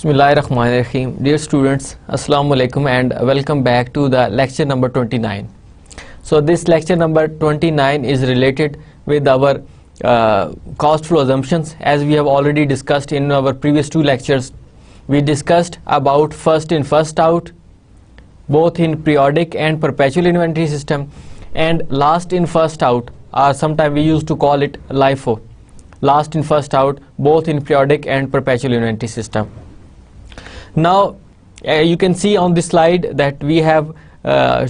Bismillahirrahmanirrahim. Dear students, Assalamu alaikum and welcome back to the lecture number 29. So this lecture number 29 is related with our cost flow assumptions. As we have already discussed in our previous two lectures, we discussed about first in first out, both in periodic and perpetual inventory system, and last in first out, or sometimes we used to call it LIFO, last in first out, both in periodic and perpetual inventory system. Now you can see on this slide that we have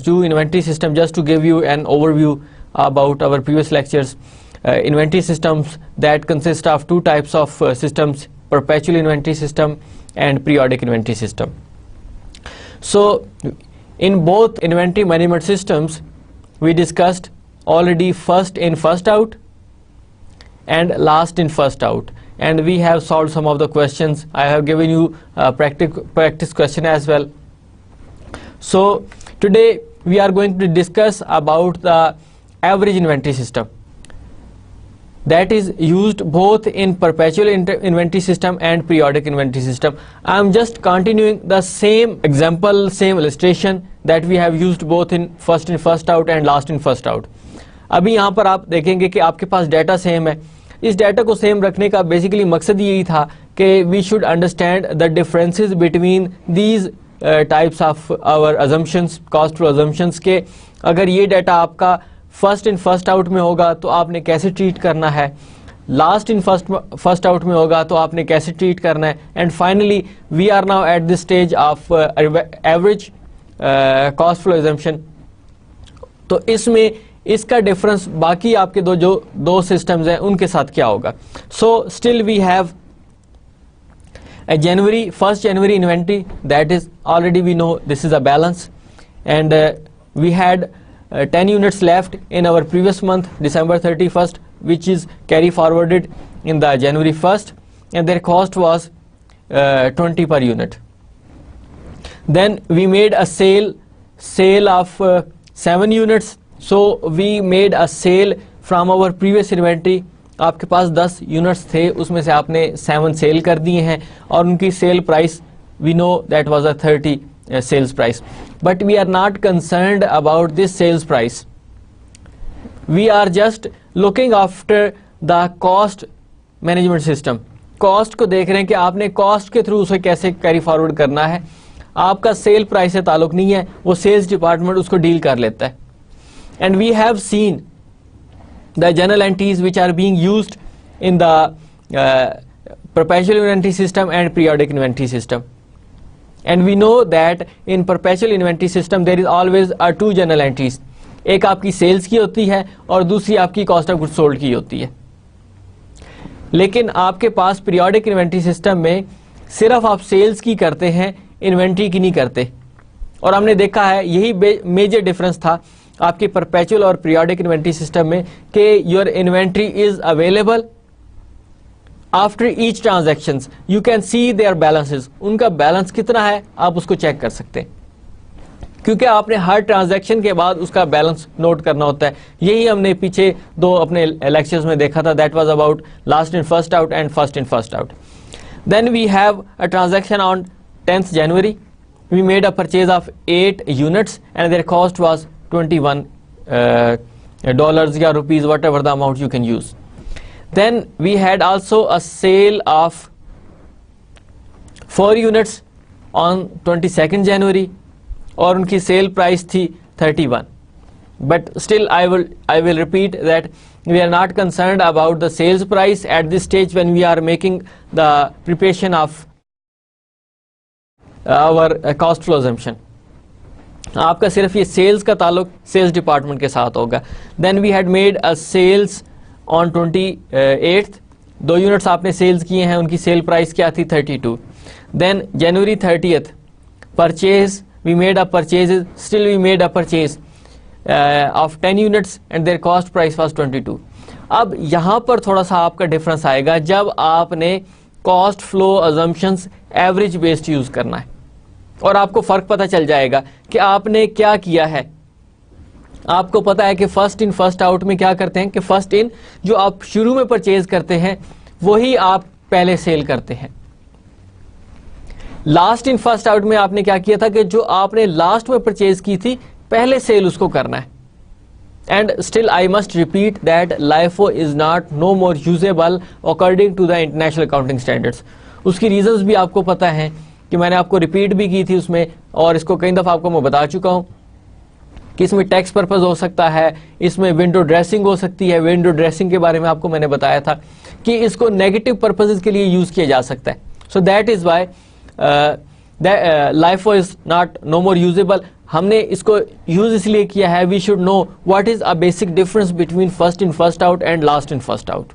two inventory system. Just to give you an overview about our previous lectures, inventory systems that consist of two types of systems: perpetual inventory system and periodic inventory system. So in both inventory management systems, we discussed already first in first out and last in first out, and we have solved some of the questions. I have given you a practice question as well. So today we are going to discuss about the average inventory system that is used both in perpetual inventory system and periodic inventory system. I am just continuing the same example, same illustration that we have used both in first out and last in first out. अभी यहाँ पर आप देखेंगे कि आपके पास data same है. इस data को सेम रखने का बेसिकली मकसद यही था कि we should understand the differences between these types of our assumptions, cost flow assumptions, के अगर ये डाटा आपका फर्स्ट इन फर्स्ट आउट में होगा तो आपने कैसे ट्रीट करना है, लास्ट इन फर्स्ट आउट में होगा तो आपने कैसे ट्रीट करना है, and finally we are now at this stage of average cost flow assumption. तो इसमें इसका डिफरेंस बाकी आपके दो सिस्टम्स हैं उनके साथ क्या होगा. So still we have a first January inventory, that is already we know this is a balance, and we had 10 units left in our previous month, December 31st, which is carry forwarded in the January 1st, and their cost was 20 per unit. Then we made a sale of 7 units. So we made a sale from our previous inventory. आपके पास 10 units थे, उसमें से आपने 7 cell कर दिए हैं और उनकी sale price we know that was a 30 sales price. But we are not concerned about this sales price. We are just looking after the cost management system. Cost को देख रहे हैं कि आपने कॉस्ट के थ्रू उसे कैसे कैरी फॉरवर्ड करना है. आपका सेल प्राइस से ताल्लुक नहीं है, वो सेल्स डिपार्टमेंट उसको डील कर लेता है. And we have seen the journal entries which are being used in the perpetual inventory system and periodic inventory system. And we know that in perpetual inventory system there is always two journal entries. एक आपकी sales की होती है और दूसरी आपकी cost of goods sold की होती है. लेकिन आपके पास पीरियोडिक इन्वेंट्री सिस्टम में सिर्फ आप सेल्स की करते हैं, इन्वेंट्री की नहीं करते. और हमने देखा है यही मेजर डिफरेंस था आपके परपेचुअल और पीरियोडिक इन्वेंट्री सिस्टम में कि your inventory is available after each transactions. You can see their balances. उनका बैलेंस कितना है आप उसको चेक कर सकते हैं, क्योंकि आपने हर ट्रांजैक्शन के बाद उसका बैलेंस नोट करना होता है. यही हमने पीछे दो अपने लेक्चर्स में देखा था. That was about last in first out and first in first out. Then we have a transaction on 10th January. We made a purchase of 8 units and their cost was $21 or rupees, whatever the amount you can use. Then we had also a sale of 4 units on 22nd January और उनकी sale price थी 31. But still I will repeat that we are not concerned about the sales price at this stage when we are making the preparation of our cost flow assumption. आपका सिर्फ ये sales का ताल्लुक sales department के साथ होगा. Then we had made a sales on 28th. 2 units आपने sales किए हैं, उनकी सेल प्राइस क्या थी 32. Then January 30th purchase, we made a purchase, still we made a purchase. of 10 units and their cost price was 22. अब यहाँ पर थोड़ा सा आपका डिफरेंस आएगा जब आपने cost flow assumptions average based use करना है, और आपको फर्क पता चल जाएगा कि आपने क्या किया है। आपको पता है कि फर्स्ट इन फर्स्ट आउट में क्या करते हैं कि फर्स्ट इन जो आप शुरू में परचेज करते हैं वही आप पहले सेल करते हैं। लास्ट इन फर्स्ट आउट में आपने क्या किया था कि जो आपने लास्ट में परचेज की थी पहले सेल उसको करना है। And still I must repeat that LIFO is not no more usable according to the international accounting standards. उसकी रीजंस भी आपको पता है कि मैंने आपको रिपीट भी की थी उसमें, और इसको कई दफा आपको मैं बता चुका हूं कि इसमें टैक्स पर्पस हो सकता है, इसमें विंडो ड्रेसिंग हो सकती है। विंडो ड्रेसिंग के बारे में आपको मैंने बताया था कि इसको नेगेटिव पर्पसेस के लिए यूज किया जा सकता है। So that is why LIFO is not no more usable. हमने इसको यूज इसलिए किया है, we should know what is a basic difference between first in first out and last in first out.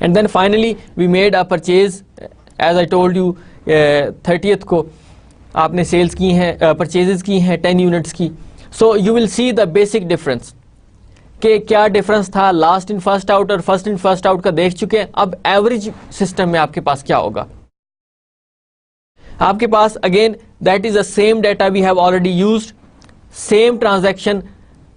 And then finally we made a purchase, as I told you 30th को आपने sales की हैं, purchases की हैं 10 units की। So you will see the basic difference कि क्या difference था लास्ट इन फर्स्ट आउट और फर्स्ट इन फर्स्ट आउट का देख चुके हैं। अब एवरेज सिस्टम में आपके पास क्या होगा, आपके पास again that is the same data we have already used, same transaction,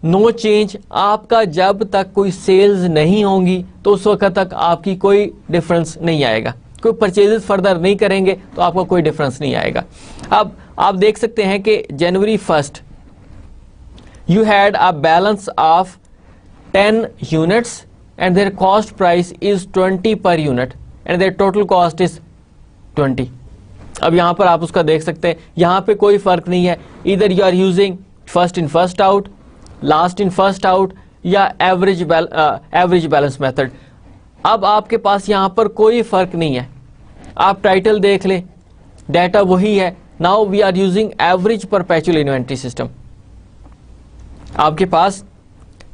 no change. आपका जब तक कोई सेल्स नहीं होंगी तो उस वक्त तक आपकी कोई डिफरेंस नहीं आएगा। कोई परचेजेस फर्दर नहीं करेंगे तो आपका कोई डिफरेंस नहीं आएगा। अब आप देख सकते हैं कि जनवरी 1 you had a balance of 10 units and their cost price is 20 per unit and their total cost is 20. अब यहाँ पर आप उसका देख सकते हैं, यहाँ पे कोई फर्क नहीं है, इधर you are using first in first out, last in first out या एवरेज बैलेंस मेथड। अब आपके पास यहाँ पर कोई फर्क नहीं है। आप टाइटल देख लें, डाटा वही है। Now we are using average perpetual inventory system. आपके पास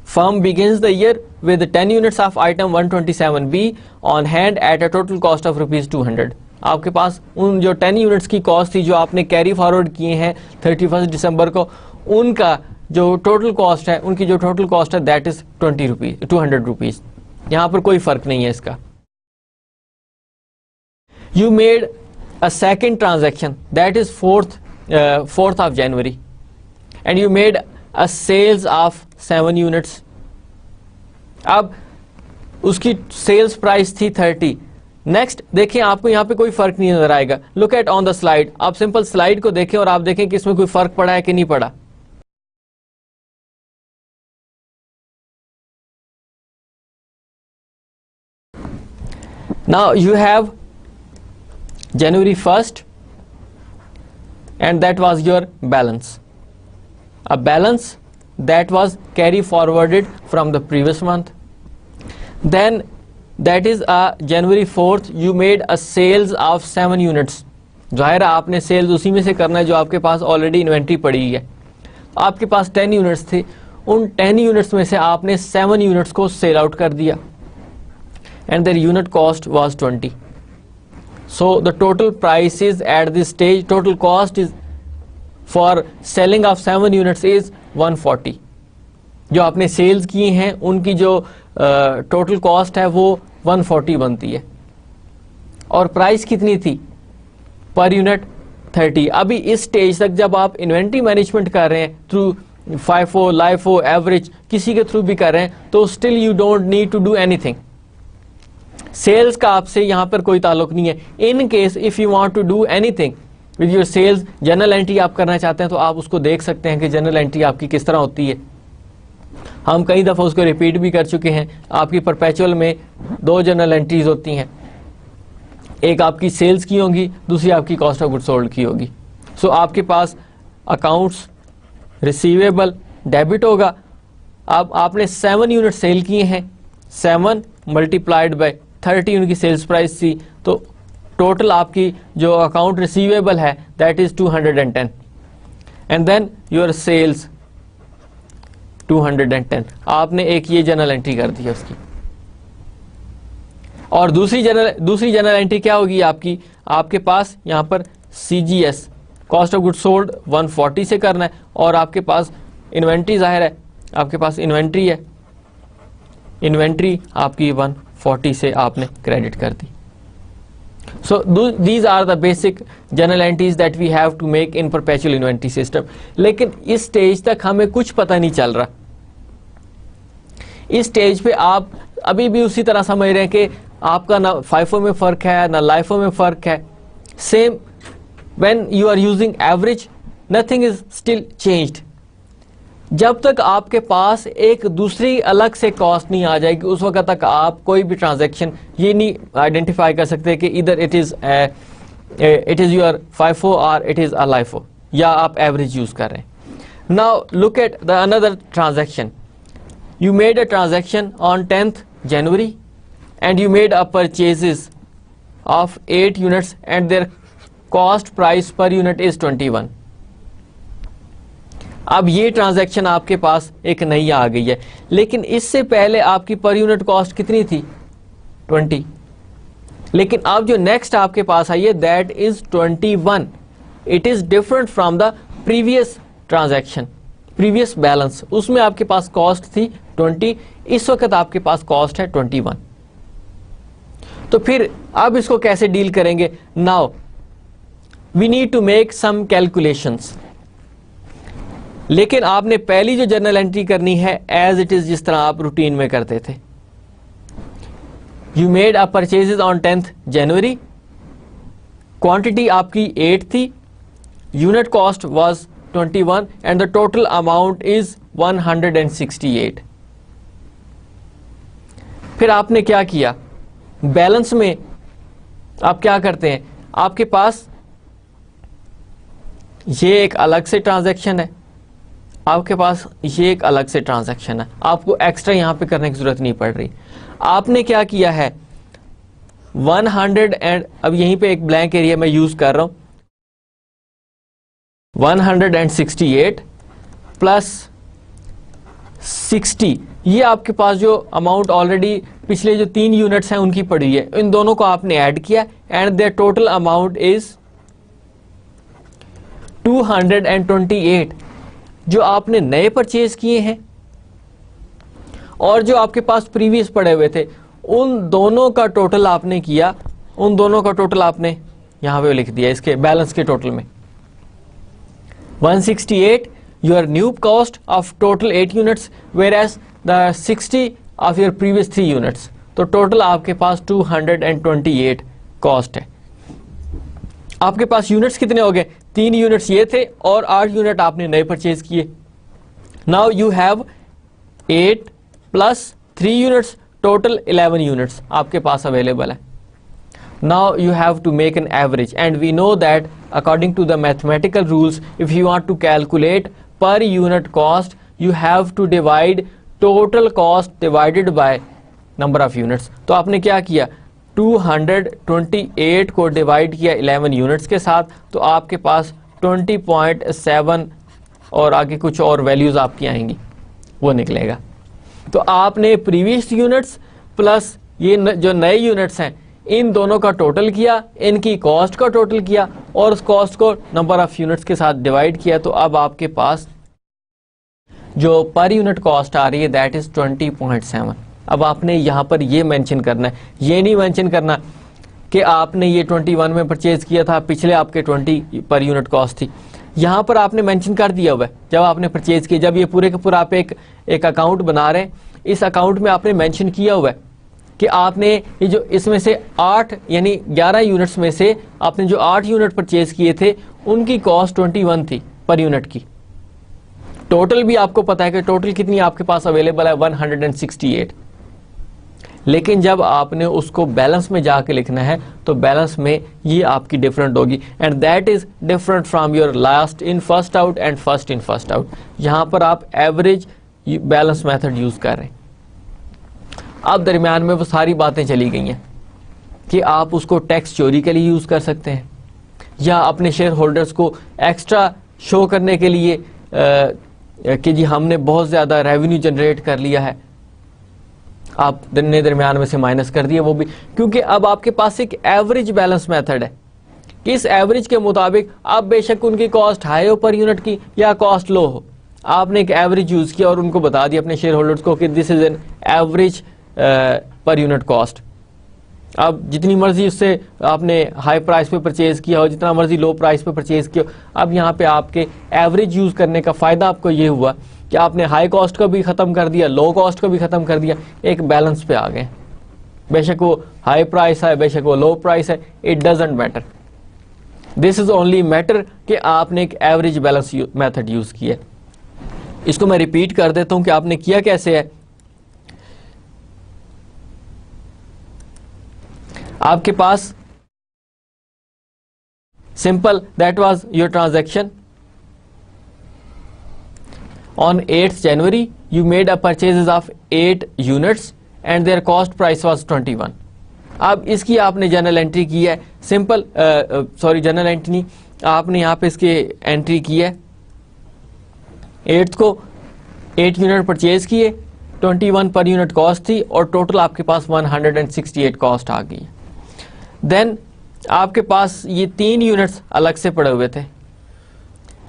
firm begins the year with 10 units of item 127B on hand at a total cost of ₹200। आपके पास उन जो 10 यूनिट्स की कॉस्ट थी जो आपने कैरी फॉरवर्ड किए हैं 31 दिसंबर को, उनका जो टोटल कॉस्ट है, उनकी जो टोटल कॉस्ट है दैट इज ₹200। यहां पर कोई फर्क नहीं है इसका। You made a second transaction that is 4th of January and you made a sales of 7 units. अब उसकी सेल्स प्राइस थी 30। नेक्स्ट देखिए, आपको यहाँ पे कोई फर्क नहीं नजर आएगा। Look at on the slide, आप सिंपल स्लाइड को देखें और आप देखें कि इसमें कोई फर्क पड़ा है कि नहीं पड़ा। Now you have January 1st and that was your balance. A balance that was carry forwarded from the previous month. Then that is January 4th you made a sales of 7 units. जाहिर है आपने sales उसी में से करना है जो आपके पास ऑलरेडी इन्वेंट्री पड़ी है। आपके पास 10 यूनिट्स थे, उन 10 यूनिट्स में से आपने 7 यूनिट्स को सेल आउट कर दिया and their unit cost was 20. So the total price is at this stage, total cost is for selling of 7 units is 140. जो आपने सेल्स किए हैं उनकी जो टोटल कॉस्ट है वो 140 बनती है, और प्राइस कितनी थी पर यूनिट 30। अभी इस स्टेज तक जब आप इन्वेंट्री मैनेजमेंट कर रहे हैं थ्रू FIFO, LIFO, एवरेज किसी के थ्रू भी कर रहे हैं तो still you don't need to do anything. Sales का आपसे यहां पर कोई ताल्लुक नहीं है। In case if you want to do anything with your sales, general entry आप करना चाहते हैं तो आप उसको देख सकते हैं कि जनरल एंट्री आपकी किस तरह होती है। हम कई दफ़ा उसको रिपीट भी कर चुके हैं। आपकी परपेचुअल में 2 जनरल एंट्रीज होती हैं, एक आपकी सेल्स की होगी, दूसरी आपकी कॉस्ट ऑफ गुड्स सोल्ड की होगी। सो आपके पास अकाउंट्स रिसीवेबल डेबिट होगा। अब आपने 7 यूनिट सेल किए हैं, 7 मल्टीप्लाइड बाय 30 उनकी सेल्स प्राइस थी, तो टोटल आपकी जो अकाउंट रिसीवेबल है that is 210 and then your sales 210। आपने एक ये जनरल एंट्री कर दी है उसकी। और दूसरी जनरल एंट्री क्या होगी आपकी, आपके पास यहाँ पर CGS cost of goods sold 140 से करना है, और आपके पास इन्वेंट्री जाहिर है आपके पास इन्वेंट्री है, इन्वेंट्री आपकी 140 से आपने क्रेडिट कर दी। So these are the basic general entries that we have to make in perpetual inventory system. लेकिन इस स्टेज तक हमें कुछ पता नहीं चल रहा। इस स्टेज पे आप अभी भी उसी तरह समझ रहे हैं कि आपका ना फाइफो में फ़र्क है ना लाइफो में फ़र्क है। Same when you are using average, nothing is still changed. जब तक आपके पास एक दूसरी अलग से कॉस्ट नहीं आ जाएगी, उस वक्त तक आप कोई भी ट्रांजैक्शन ये नहीं आइडेंटिफाई कर सकते कि इधर इट इज योर फाइफो और इट इज अ लाइफो, या आप एवरेज यूज कर रहे हैं। Now look at the another transaction. You made a transaction on 10th January and you made a purchases of 8 units and their cost price per unit is 21. अब ये transaction आपके पास एक नई आ गई है, लेकिन इससे पहले आपकी पर यूनिट कॉस्ट कितनी थी? 20। लेकिन अब जो नेक्स्ट आपके पास आई है that is 21। It is different from the previous transaction, previous balance. उसमें आपके पास कॉस्ट थी 20, इस वक्त आपके पास कॉस्ट है 21। तो फिर अब इसको कैसे डील करेंगे? Now we need to make some calculations. लेकिन आपने पहली जो जर्नल एंट्री करनी है एज इट इज, जिस तरह आप रूटीन में करते थे। You made a purchases on 10th January, quantity आपकी 8 थी, unit cost was 21 and the total amount is 168। फिर आपने क्या किया? बैलेंस में आप क्या करते हैं? आपके पास ये एक अलग से ट्रांजैक्शन है, आपके पास ये एक अलग से ट्रांजैक्शन है, आपको एक्स्ट्रा यहां पे करने की जरूरत नहीं पड़ रही। आपने क्या किया है? 100 एंड अब यहीं पे एक ब्लैंक एरिया मैं यूज कर रहा हूं, 168 प्लस 60, ये आपके पास जो अमाउंट ऑलरेडी पिछले जो 3 यूनिट्स हैं उनकी पड़ी है, इन दोनों को आपने ऐड किया and their total amount is 228, जो आपने नए परचेज किए हैं और जो आपके पास प्रीवियस पड़े हुए थे, उन दोनों का टोटल आपने किया, उन दोनों का टोटल आपने यहां पे लिख दिया इसके बैलेंस के टोटल में। 168 your new cost of total 8 units whereas the 60 of your previous 3 units, तो टोटल आपके पास 228 कॉस्ट है। आपके पास यूनिट्स कितने हो गए? 3 यूनिट्स ये थे और 8 यूनिट आपने नए परचेज किए। Now you have 8 plus 3 units, total 11 units आपके पास अवेलेबल है। Now you have to make an average and we know that according to the mathematical rules, if you want to calculate per unit cost, you have to divide total cost divided by number of units। तो आपने क्या किया? 228 को divide किया 11 units के साथ, तो आपके पास 20.7 और आगे कुछ और वैल्यूज आपकी आएंगी, वो निकलेगा। तो आपने प्रीवियस यूनिट्स प्लस ये जो नए यूनिट्स हैं, इन दोनों का टोटल किया, इनकी कॉस्ट का टोटल किया और उस कॉस्ट को नंबर ऑफ यूनिट्स के साथ डिवाइड किया, तो अब आपके पास जो पर यूनिट कॉस्ट आ रही है दैट इज 20.7। अब आपने यहां पर ये मेंशन करना है, ये नहीं मेंशन करना कि आपने ये 21 में परचेज किया था, पिछले आपके 20 पर यूनिट कॉस्ट थी। यहां पर आपने मेंशन कर दिया हुआ है जब आपने परचेज किया, जब ये पूरे का पूरा आप एक अकाउंट बना रहे हैं, इस अकाउंट में आपने मेंशन किया हुआ है कि आपने ये जो इसमें से 8 यानी 11 यूनिट्स में से आपने जो 8 यूनिट परचेज किए थे उनकी कॉस्ट 21 थी पर यूनिट की। टोटल भी आपको पता है कि टोटल कितनी आपके पास अवेलेबल है, 168। लेकिन जब आपने उसको बैलेंस में जाके लिखना है तो बैलेंस में ये आपकी डिफरेंट होगी and that is different from your last in first out and first in first out. यहां पर आप एवरेज बैलेंस मेथड यूज कर रहे हैं। अब दरमियान में वो सारी बातें चली गई हैं कि आप उसको टैक्स चोरी के लिए यूज कर सकते हैं या अपने शेयर होल्डर्स को एक्स्ट्रा शो करने के लिए कि जी हमने बहुत ज्यादा रेवेन्यू जनरेट कर लिया है, आपने दरमियान में से माइनस कर दिया वो भी, क्योंकि अब आपके पास एक एवरेज बैलेंस मेथड है। इस एवरेज के मुताबिक अब बेशक उनकी कॉस्ट हाई हो पर यूनिट की या कॉस्ट लो हो, आपने एक एवरेज यूज किया और उनको बता दिया अपने शेयर होल्डर्स को कि दिस इज एन एवरेज पर यूनिट कॉस्ट। अब जितनी मर्जी उससे आपने हाई प्राइस पे परचेज किया हो, जितना मर्जी लो प्राइस पे परचेज किया हो, अब यहाँ पे आपके एवरेज यूज करने का फायदा आपको ये हुआ कि आपने हाई कॉस्ट को भी खत्म कर दिया, लो कॉस्ट को भी खत्म कर दिया, एक बैलेंस पे आ गए। बेशक वो हाई प्राइस है, बेशक वो लो प्राइस है, it doesn't matter. This is only matter कि आपने एक एवरेज बैलेंस मेथड यूज किया। इसको मैं रिपीट कर देता हूं कि आपने किया कैसे है। आपके पास simple, that was your transaction on 8th January you made a purchases of 8 units and their cost price was 21। अब इसकी आपने जर्नल एंट्री की है, सिंपल सॉरी जर्नल एंट्री नहीं, आपने यहाँ पे इसके एंट्री की है 8th को 8 यूनिट परचेज किए, 21 पर यूनिट कॉस्ट थी और टोटल आपके पास 168 कॉस्ट आ गई। देन आपके पास ये 3 यूनिट्स अलग से पड़े हुए थे,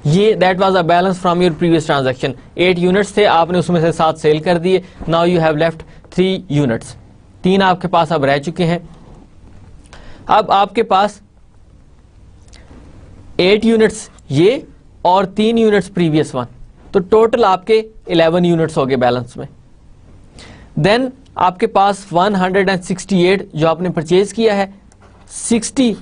ये that was a balance from your previous transaction. 8 units थे, आपने उसमें से 7 सेल कर दिए। Now you have left 3 units, 3 आपके पास अब रह चुके हैं। अब आपके पास 8 यूनिट्स ये और 3 यूनिट्स प्रीवियस वन, तो टोटल आपके 11 यूनिट्स हो गए बैलेंस में। देन आपके पास 168 जो आपने परचेज किया है, 60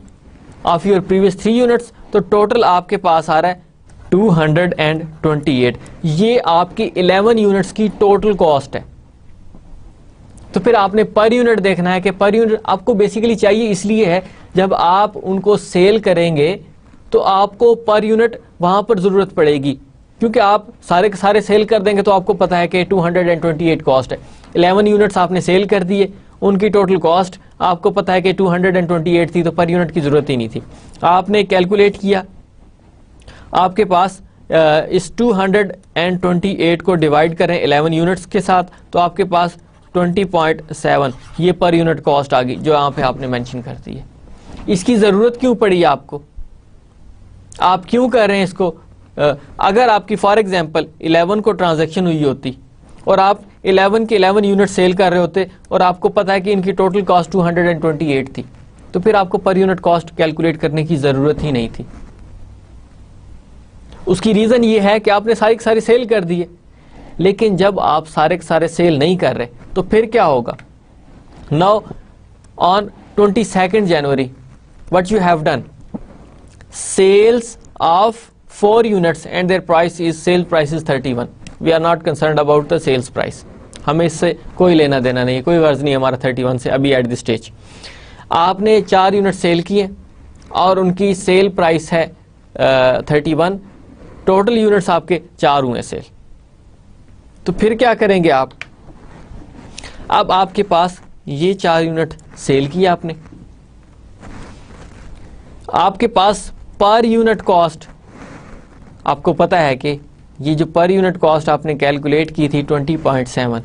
ऑफ योर प्रीवियस 3 यूनिट्स, तो टोटल आपके पास आ रहा है 228। ये आपकी 11 यूनिट्स की टोटल कॉस्ट है। तो फिर आपने पर यूनिट देखना है कि पर यूनिट आपको बेसिकली चाहिए, इसलिए है जब आप उनको सेल करेंगे तो आपको पर यूनिट वहां पर जरूरत पड़ेगी, क्योंकि आप सारे के सारे सेल कर देंगे तो आपको पता है कि 228 कॉस्ट है। 11 यूनिट्स आपने सेल कर दिए, उनकी टोटल कॉस्ट आपको पता है कि 228 थी, तो पर यूनिट की जरूरत ही नहीं थी। आपने कैलकुलेट किया, आपके पास इस 228 को डिवाइड करें 11 यूनिट्स के साथ, तो आपके पास 20.7 ये पर यूनिट कॉस्ट आ गई, जो यहाँ पे आपने मेंशन कर दी है। इसकी ज़रूरत क्यों पड़ी आपको, आप क्यों कर रहे हैं इसको? अगर आपकी फॉर एग्जांपल 11 को ट्रांजैक्शन हुई होती और आप 11 के 11 यूनिट सेल कर रहे होते और आपको पता है कि इनकी टोटल कॉस्ट 228 थी, तो फिर आपको पर यूनिट कॉस्ट कैलकुलेट करने की ज़रूरत ही नहीं थी। उसकी रीज़न ये है कि आपने सारी सारी सेल कर दिए, लेकिन जब आप सारे सारे सेल नहीं कर रहे तो फिर क्या होगा? Now on 22nd January what you have done, sales of 4 units and their price is sale price is 31। we are not concerned about the sales price, हमें इससे कोई लेना देना नहीं है, कोई गर्ज नहीं हमारा 31 से अभी एट दिस स्टेज। आपने 4 यूनिट सेल किए और उनकी सेल प्राइस है 31, टोटल यूनिट्स आपके 4 हुए सेल। तो फिर क्या करेंगे आप? अब आपके पास ये 4 यूनिट सेल किया आपने, आपके पास पर यूनिट कॉस्ट, आपको पता है कि ये जो पर यूनिट कॉस्ट आपने कैलकुलेट की थी 20.7,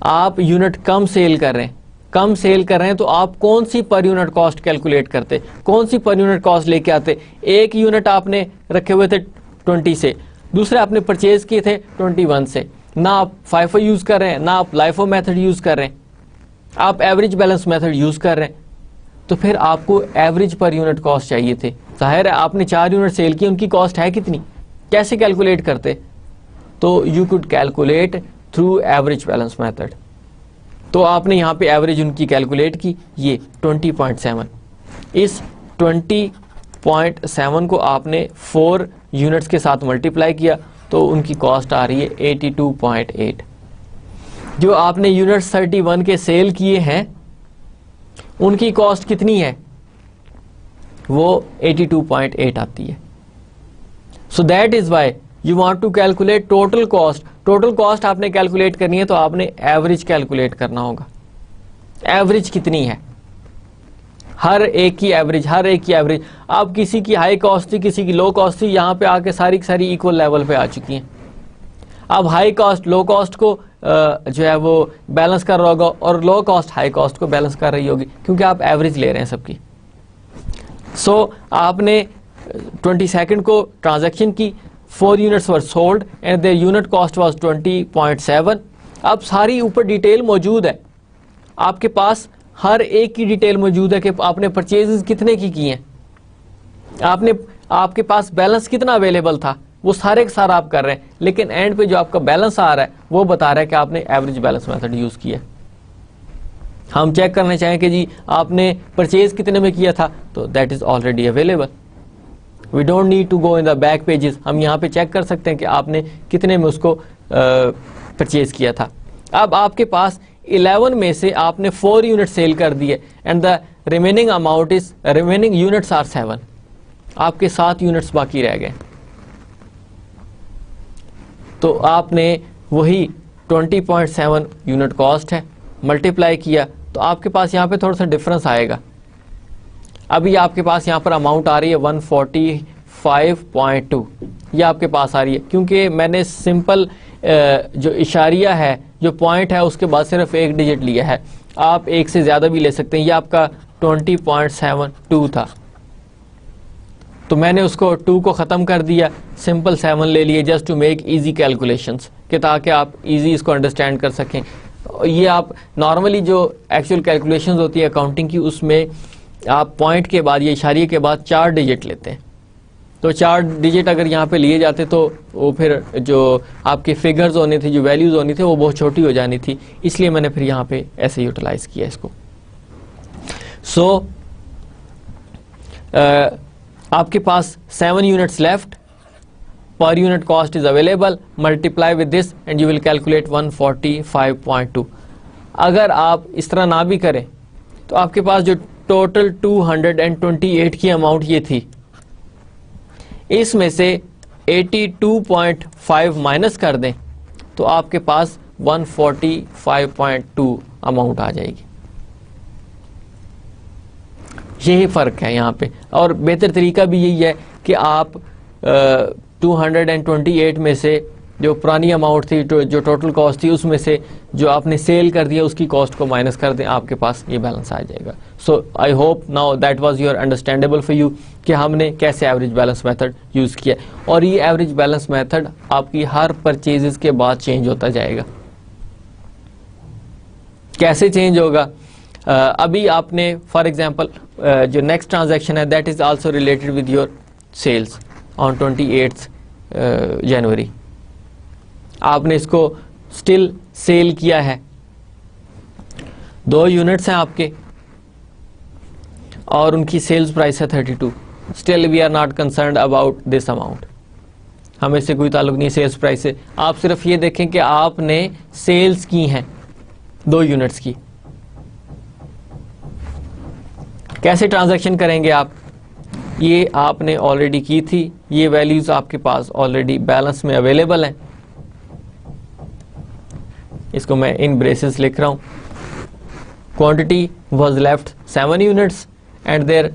आप यूनिट कम सेल कर रहे हैं, कम सेल कर रहे हैं, तो आप कौन सी पर यूनिट कॉस्ट कैलकुलेट करते, कौन सी पर यूनिट कॉस्ट लेके आते? एक यूनिट आपने रखे हुए थे 20 से, दूसरे आपने परचेज किए थे 21 से। ना आप फाइफो यूज कर रहे हैं, ना आप लाइफो मेथड यूज कर रहे हैं, आप एवरेज बैलेंस मेथड यूज कर रहे हैं, तो फिर आपको एवरेज पर यूनिट कॉस्ट चाहिए थे। जाहिर है आपने 4 यूनिट सेल की, उनकी कॉस्ट है कितनी, कैसे कैलकुलेट करते? तो you could calculate through average balance method. तो आपने यहाँ पे एवरेज उनकी कैलकुलेट की, ये 20.7, इस 20.7 को आपने 4 यूनिट्स के साथ मल्टीप्लाई किया, तो उनकी कॉस्ट आ रही है 82.8। जो आपने यूनिट्स 31 के सेल किए हैं उनकी कॉस्ट कितनी है? वो 82.8 आती है। So that is why you want to calculate total cost. Total cost आपने कैलकुलेट करनी है तो आपने एवरेज कैलकुलेट करना होगा। एवरेज कितनी है? हर एक की एवरेज, हर एक की एवरेज। अब किसी की हाई कॉस्ट थी, किसी की लो कॉस्ट थी, यहाँ पे आके सारी की सारी इक्वल लेवल पे आ चुकी हैं। अब हाई कॉस्ट लो कॉस्ट को जो है वो बैलेंस कर रहा होगा और लो कॉस्ट हाई कॉस्ट को बैलेंस कर रही होगी, क्योंकि आप एवरेज ले रहे हैं सबकी। सो आपने 22nd को ट्रांजैक्शन की, 4 units were sold and the unit cost was 20.7। अब सारी ऊपर डिटेल मौजूद है, आपके पास हर एक की डिटेल मौजूद है कि आपने परचेजेस कितने की किए हैं, आपके पास बैलेंस कितना अवेलेबल था, वो सारे का सारा आप कर रहे हैं, लेकिन एंड पे जो आपका बैलेंस आ रहा है वो बता रहा है कि आपने एवरेज बैलेंस मेथड यूज किया। हम चेक करना चाहें कि जी आपने परचेज कितने में किया था, तो that is already available, we don't need to go in the back pages. हम यहाँ पे चेक कर सकते हैं कि आपने कितने में उसको परचेज किया था। अब आपके पास 11 में से आपने 4 यूनिट सेल कर दिए and the remaining amount is remaining units are 7, आपके 7 यूनिट्स बाकी रह गए। तो आपने वही 20.7 यूनिट कॉस्ट है मल्टीप्लाई किया, तो आपके पास यहाँ पे थोड़ा सा डिफरेंस आएगा। अभी आपके पास यहाँ पर अमाउंट आ रही है 145.2, ये आपके पास आ रही है क्योंकि मैंने सिंपल जो इशारिया है, जो पॉइंट है, उसके बाद सिर्फ एक डिजिट लिया है। आप एक से ज़्यादा भी ले सकते हैं। ये आपका 20.72 था, तो मैंने उसको 2 को ख़त्म कर दिया, सिंपल 7 ले लिए just to make easy calculations, कि ताकि आप इजी इसको अंडरस्टैंड कर सकें। ये आप नॉर्मली जो एक्चुअल कैलकुलेशंस होती है अकाउंटिंग की, उसमें आप पॉइंट के बाद या इशारिये के बाद 4 डिजिट लेते हैं। तो 4 डिजिट अगर यहाँ पे लिए जाते तो वो फिर जो आपके फिगर्स होने थे, जो वैल्यूज़ होनी थी, वो बहुत छोटी हो जानी थी, इसलिए मैंने फिर यहाँ पे ऐसे यूटिलाइज किया इसको। सो आपके पास 7 यूनिट्स लेफ्ट, पर unit cost is available, multiply with this and you will calculate 145.2। अगर आप इस तरह ना भी करें तो आपके पास जो टोटल 228 की अमाउंट ये थी, इसमें से 82.5 माइनस कर दें तो आपके पास 145.2 अमाउंट आ जाएगी। यही फ़र्क है यहाँ पे, और बेहतर तरीका भी यही है कि आप 228 में से जो पुरानी अमाउंट थी, जो टोटल कॉस्ट थी, उसमें से जो आपने सेल कर दिया उसकी कॉस्ट को माइनस कर दें, आपके पास ये बैलेंस आ जाएगा। So I hope now that was your understandable for you कि हमने कैसे एवरेज बैलेंस मेथड यूज़ किया। और ये एवरेज बैलेंस मेथड आपकी हर परचेजेस के बाद चेंज होता जाएगा। कैसे चेंज होगा? अभी आपने फॉर एग्जांपल जो नेक्स्ट ट्रांजैक्शन है that is also related with your sales on 28 January. आपने इसको स्टिल सेल किया है, 2 यूनिट्स हैं आपके और उनकी सेल्स प्राइस है 32। Still we are not concerned about this amount, हमें से कोई ताल्लुक नहीं सेल्स प्राइस से। आप सिर्फ ये देखें कि आपने सेल्स की हैं 2 यूनिट्स की। कैसे ट्रांजैक्शन करेंगे आप? ये आपने ऑलरेडी की थी, ये वैल्यूज आपके पास ऑलरेडी बैलेंस में अवेलेबल हैं। इसको मैं इन ब्रेसेस लिख रहा हूं। Quantity was left 7 units and their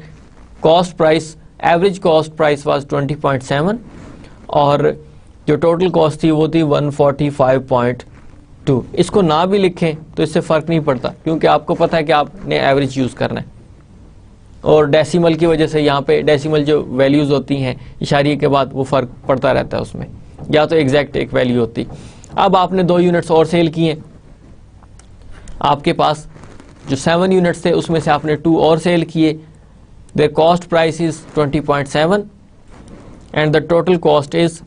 cost price, average cost price was 20.7 और जो टोटल कॉस्ट थी वो थी 145.2। इसको ना भी लिखें तो इससे फ़र्क नहीं पड़ता, क्योंकि आपको पता है कि आपने एवरेज यूज़ करना है। और डेसिमल की वजह से यहाँ पे डेसिमल जो वैल्यूज़ होती हैं इशारिये के बाद, वो फ़र्क पड़ता रहता है उसमें, या तो एग्जैक्ट एक वैल्यू होती। अब आपने 2 यूनिट्स और सेल किए, आपके पास जो 7 यूनिट्स थे उसमें से आपने 2 और सेल किए। There cost price is 20.7 and the total cost is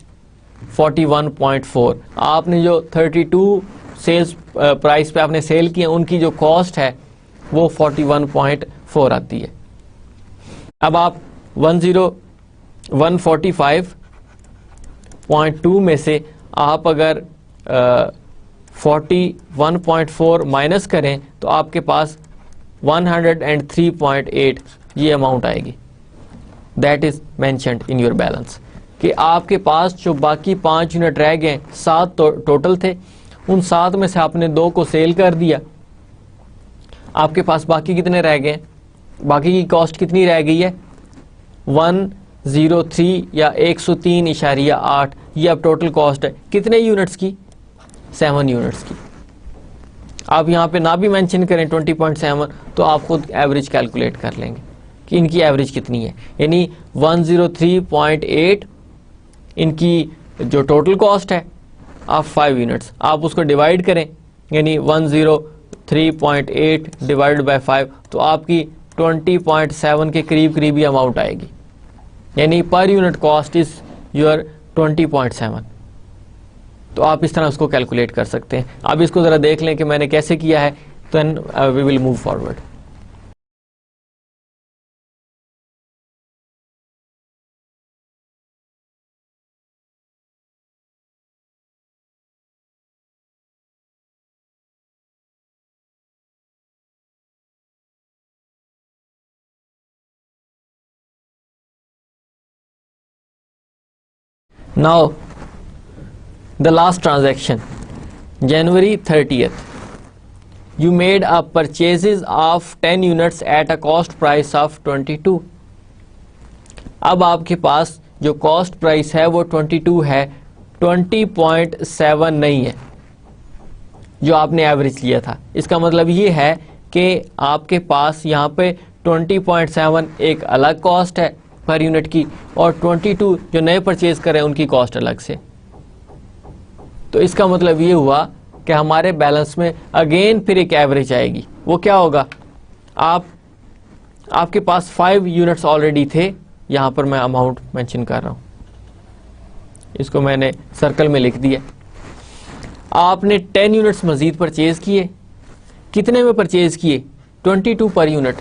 41.4। आपने जो 32 सेल्स प्राइस पे आपने सेल किए, उनकी जो कॉस्ट है वो 41.4 आती है। अब आप 145.2 में से आप अगर 41.4 माइनस करें तो आपके पास 103.8 ये अमाउंट आएगी। That is mentioned in your balance कि आपके पास जो बाकी 5 यूनिट रह गए, 7 टोटल थे, उन 7 में से आपने 2 को सेल कर दिया। आपके पास बाकी कितने रह गए? बाकी की कॉस्ट कितनी रह गई है? 103 या 103.8। ये अब टोटल कॉस्ट है कितने यूनिट्स की? 7 यूनिट्स की। आप यहाँ पे ना भी मेंशन करें 20.7 तो आप खुद एवरेज कैलकुलेट कर लेंगे कि इनकी एवरेज कितनी है। यानी 103.8 इनकी जो टोटल कॉस्ट है ऑफ 5 यूनिट्स, आप उसको डिवाइड करें, यानी 103.8 डिवाइडेड बाय 5, तो आपकी 20.7 के करीब करीब ही अमाउंट आएगी, यानी पर यूनिट कॉस्ट इज योर 20.7। तो आप इस तरह उसको कैलकुलेट कर सकते हैं। अब इसको ज़रा देख लें कि मैंने कैसे किया है, then we will move forward. Now, the last transaction, January 30th, you made a purchases of 10 units at a cost price of 22. अब आपके पास जो कॉस्ट प्राइस है वो 22 है, 20.7 नहीं है जो आपने एवरेज लिया था। इसका मतलब ये है कि आपके पास यहाँ पे 20.7 एक अलग कॉस्ट है पर यूनिट की, और 22 जो नए परचेज करें उनकी कॉस्ट अलग से। तो इसका मतलब ये हुआ कि हमारे बैलेंस में अगेन फिर एक एवरेज आएगी। वो क्या होगा, आपके पास 5 यूनिट्स ऑलरेडी थे, यहाँ पर मैं अमाउंट मेंशन कर रहा हूँ, इसको मैंने सर्कल में लिख दिया। आपने 10 यूनिट्स मजीद परचेज किए, कितने में परचेज किए, 22 पर यूनिट।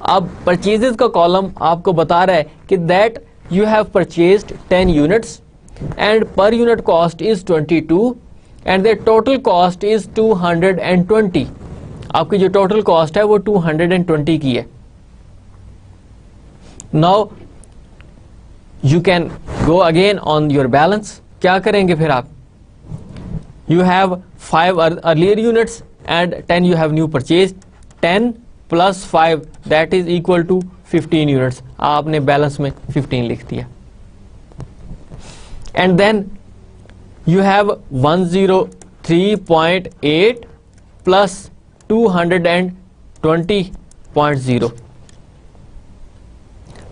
अब परचेजेस का कॉलम आपको बता रहा है कि that you have purchased 10 units and पर unit cost is 22 and the total cost is 220। आपकी जो टोटल कॉस्ट है वो 220 की है। Now you can go again on your balance. क्या करेंगे फिर आप, you have 5 earlier units and 10 you have new purchase, 10 plus 5 that is equal to 15 units. आपने बैलेंस में 15 लिख दिया। And then you have 103.8 plus 220.0।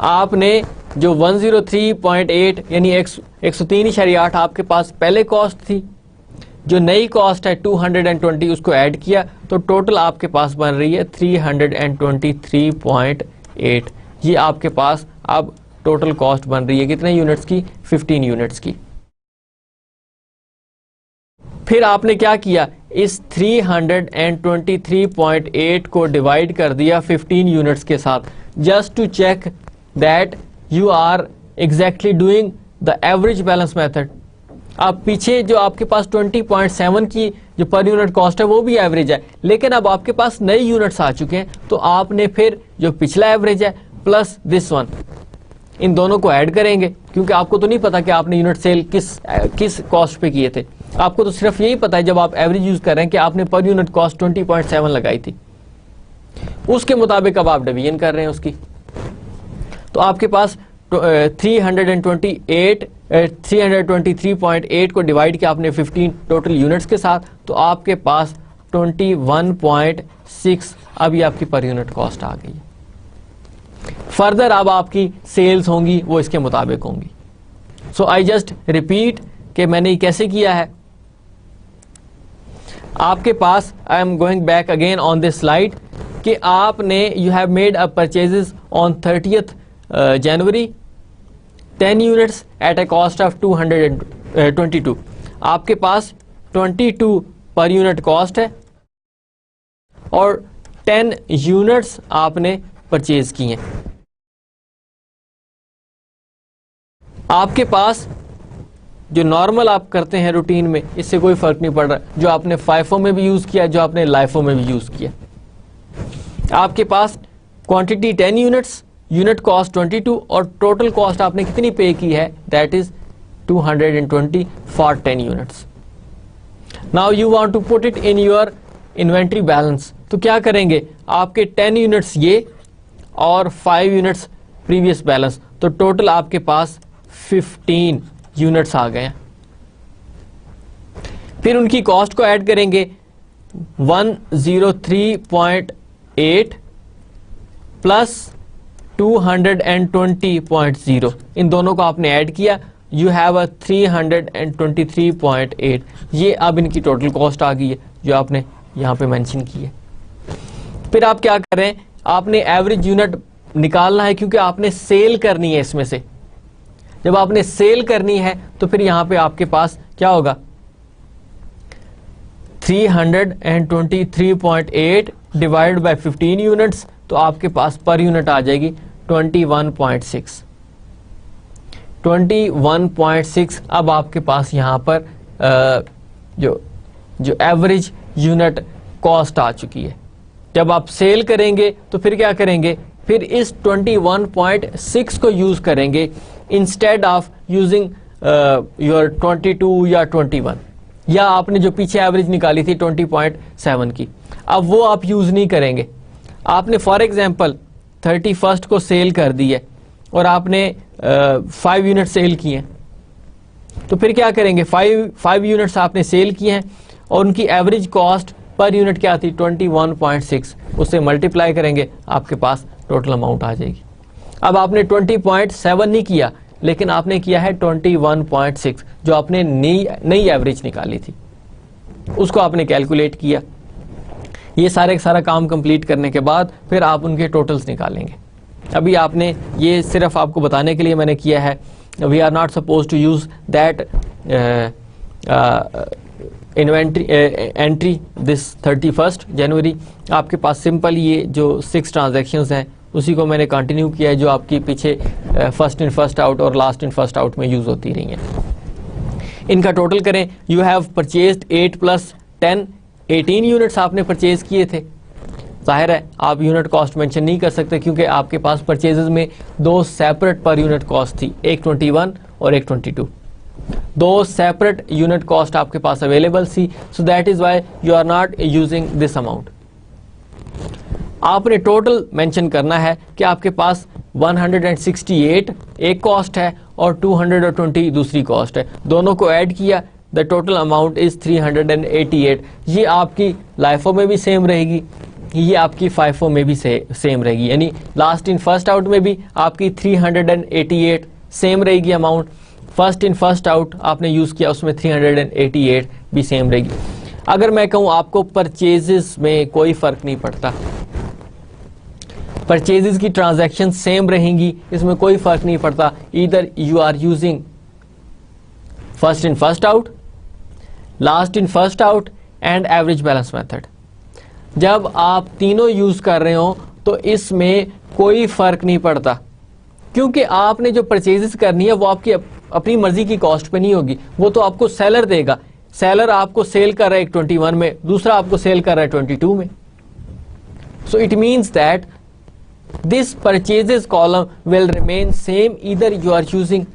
आपने जो 103.8 यानी 103.8 आपके पास पहले कॉस्ट थी, जो नई कॉस्ट है 220 उसको ऐड किया, तो टोटल आपके पास बन रही है 323.8। ये आपके पास अब टोटल कॉस्ट बन रही है कितने यूनिट्स की, 15 यूनिट्स की। फिर आपने क्या किया, इस 323.8 को डिवाइड कर दिया 15 यूनिट्स के साथ, just to check that you are exactly doing the average balance method. अब पीछे जो आपके पास 20.7 की जो पर यूनिट कॉस्ट है वो भी एवरेज है, लेकिन अब आपके पास नए यूनिट्स आ चुके हैं, तो आपने फिर जो पिछला एवरेज है प्लस दिस वन, इन दोनों को ऐड करेंगे, क्योंकि आपको तो नहीं पता कि आपने यूनिट सेल किस कॉस्ट पे किए थे। आपको तो सिर्फ यही पता है जब आप एवरेज यूज कर रहे हैं कि आपने पर यूनिट कॉस्ट 20.7 लगाई थी, उसके मुताबिक अब आप डिवीजन कर रहे हैं उसकी। तो आपके पास 323.8 को डिवाइड किया आपने 15 टोटल यूनिट्स के साथ, तो आपके पास 21.6 अभी आपकी पर यूनिट कॉस्ट आ गई। फर्दर अब आपकी सेल्स होंगी वो इसके मुताबिक होंगी। सो आई जस्ट रिपीट कि मैंने ये कैसे किया है। आपके पास, I am going back again on this slide, कि आपने you have made a purchases on 30th January 10 units at a cost of 222। आपके पास 22 पर यूनिट कॉस्ट है और 10 यूनिट्स आपने परचेज की हैं। आपके पास जो नॉर्मल आप करते हैं रूटीन में, इससे कोई फर्क नहीं पड़ रहा, जो आपने फाइफो में भी यूज किया, जो आपने लाइफो में भी यूज किया। आपके पास क्वांटिटी 10 यूनिट्स, यूनिट कॉस्ट 22 और टोटल कॉस्ट आपने कितनी पे की है, that is 220 for 10 units. Now you want to put it in your inventory balance. तो क्या करेंगे, आपके 10 यूनिट्स ये और 5 यूनिट्स प्रीवियस बैलेंस, तो टोटल आपके पास 15 यूनिट्स आ गए। फिर उनकी कॉस्ट को ऐड करेंगे, 103.8 प्लस 220.0, इन दोनों को आपने ऐड किया यू हैव अ 323.8, ये अब इनकी टोटल कॉस्ट आ गई है जो आपने यहाँ पे मेंशन की है। फिर आप क्या करें, आपने एवरेज यूनिट निकालना है क्योंकि आपने सेल करनी है इसमें से। जब आपने सेल करनी है तो फिर यहाँ पे आपके पास क्या होगा, 323.8 डिवाइड बाय 15 यूनिट्स, तो आपके पास पर यूनिट आ जाएगी 21.6। 21.6 अब आपके पास यहाँ पर जो एवरेज यूनिट कॉस्ट आ चुकी है। जब आप सेल करेंगे तो फिर क्या करेंगे, फिर इस 21.6 को यूज करेंगे इंस्टेड ऑफ यूजिंग योर 22 या 21, या आपने जो पीछे एवरेज निकाली थी 20.7 की, अब वो आप यूज नहीं करेंगे। आपने फॉर एग्जांपल 31st को सेल कर दी है और आपने 5 यूनिट सेल किए हैं, तो फिर क्या करेंगे, 5 यूनिट्स आपने सेल किए हैं और उनकी एवरेज कॉस्ट पर यूनिट क्या थी 21.6, उससे मल्टीप्लाई करेंगे, आपके पास टोटल अमाउंट आ जाएगी। अब आपने 20.7 नहीं किया, लेकिन आपने किया है 21.6, जो आपने नई एवरेज निकाली थी उसको आपने कैलकुलेट किया। ये सारा काम कंप्लीट करने के बाद फिर आप उनके टोटल्स निकालेंगे। अभी आपने ये सिर्फ आपको बताने के लिए मैंने किया है, we are not suppose to use that inventory entry this 31st January. आपके पास सिंपल ये जो 6 ट्रांजैक्शंस हैं उसी को मैंने कंटिन्यू किया है, जो आपकी पीछे फर्स्ट इन फर्स्ट आउट और लास्ट इन फर्स्ट आउट में यूज होती रही हैं। इनका टोटल करें, यू हैव परचेज्ड 8 + 10 18 यूनिट्स आपने परचेज किए थे। जाहिर है आप यूनिट कॉस्ट मेंशन नहीं कर सकते क्योंकि आपके पास परचेजेस में 2 सेपरेट पर यूनिट कॉस्ट थी, एक 21 और एक 22। 2 सेपरेट यूनिट कॉस्ट आपके पास अवेलेबल थी, so that is why you are not using this amount. आपने टोटल मेंशन करना है कि आपके पास 168 एक कॉस्ट है और 220 दूसरी कॉस्ट है, दोनों को ऐड किया, द टोटल अमाउंट इज 388। ये आपकी लाइफो में भी सेम रहेगी, ये आपकी फाइफो में भी सेम रहेगी, यानी लास्ट इन फर्स्ट आउट में भी आपकी 388 सेम रहेगी amount, first in first out आपने यूज किया उसमें 388 भी सेम रहेगी। अगर मैं कहूं आपको परचेजेस में कोई फर्क नहीं पड़ता, परचेजेस की ट्रांजैक्शन सेम रहेंगी, इसमें कोई फर्क नहीं पड़ता, either you are using first in first out, last in first out and average balance method. जब आप तीनों यूज कर रहे हो तो इसमें कोई फर्क नहीं पड़ता, क्योंकि आपने जो परचेजेस करनी है वो आपकी अपनी मर्जी की कॉस्ट पे नहीं होगी, वो तो आपको सेलर देगा। सेलर आपको सेल कर रहा है 21 में, दूसरा आपको सेल कर रहा है 22 में। So it means that this purchases column will remain same, either you are using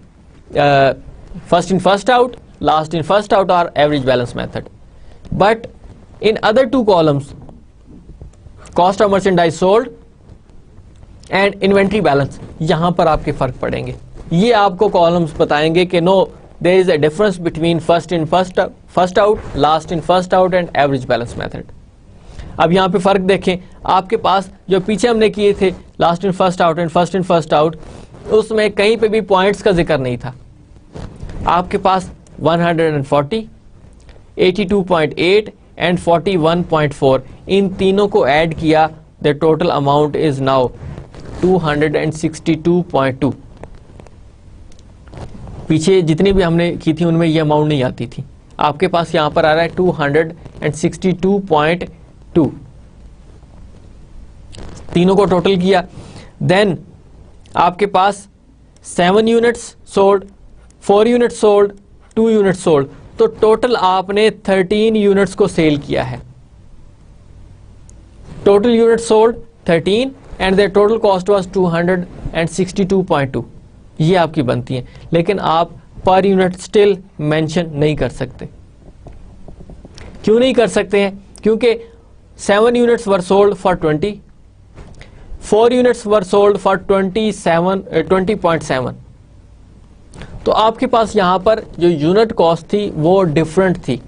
first in first out, last in first out or average balance method. But in other 2 columns, cost of merchandise sold and inventory balance, यहाँ पर आपके फर्क पड़ेंगे। ये आपको columns बताएंगे कि no, there is a difference between first in first out, last in first out and average balance method. अब यहाँ पे फर्क देखें, आपके पास जो पीछे हमने किए थे last in first out and first in first out, उसमें कहीं पे भी पॉइंट्स का जिक्र नहीं था। आपके पास 140, 82.8 एंड 41.4, इन तीनों को ऐड किया, the total amount is now 262.2। पीछे जितनी भी हमने की थी उनमें ये अमाउंट नहीं आती थी, आपके पास यहाँ पर आ रहा है 262.2। तीनों को टोटल किया, देन आपके पास 7 units sold, 4 units sold, 2 units sold, तो टोटल आपने 13 यूनिट्स को सेल किया है। Total units sold 13 and the total cost was 262.2। ये आपकी बनती है, लेकिन आप पर यूनिट स्टिल मेंशन नहीं कर सकते। क्यों नहीं कर सकते हैं? क्योंकि 7 units were sold for 20, 4 units were sold for 20.7। तो आपके पास यहाँ पर जो यूनिट कॉस्ट थी वो डिफरेंट थी,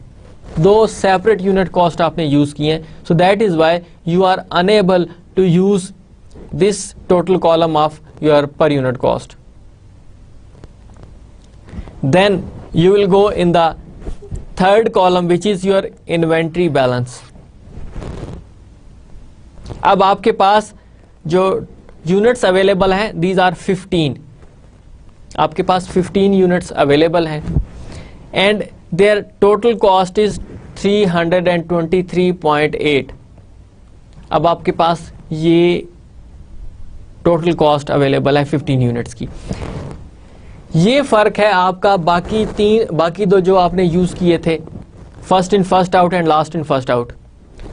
2 सेपरेट यूनिट कॉस्ट आपने यूज किए हैं, so that is why you are unable to use this total column of your per unit cost. then you will go in the third column which is your inventory balance. अब आपके पास जो units available हैं these are 15, आपके पास 15 units available हैं and their total cost is 323.8. अब आपके पास ये टोटल कॉस्ट अवेलेबल है 15 यूनिट्स की. ये फर्क है आपका बाकी दो जो आपने यूज किए थे, first in first out and last in first out,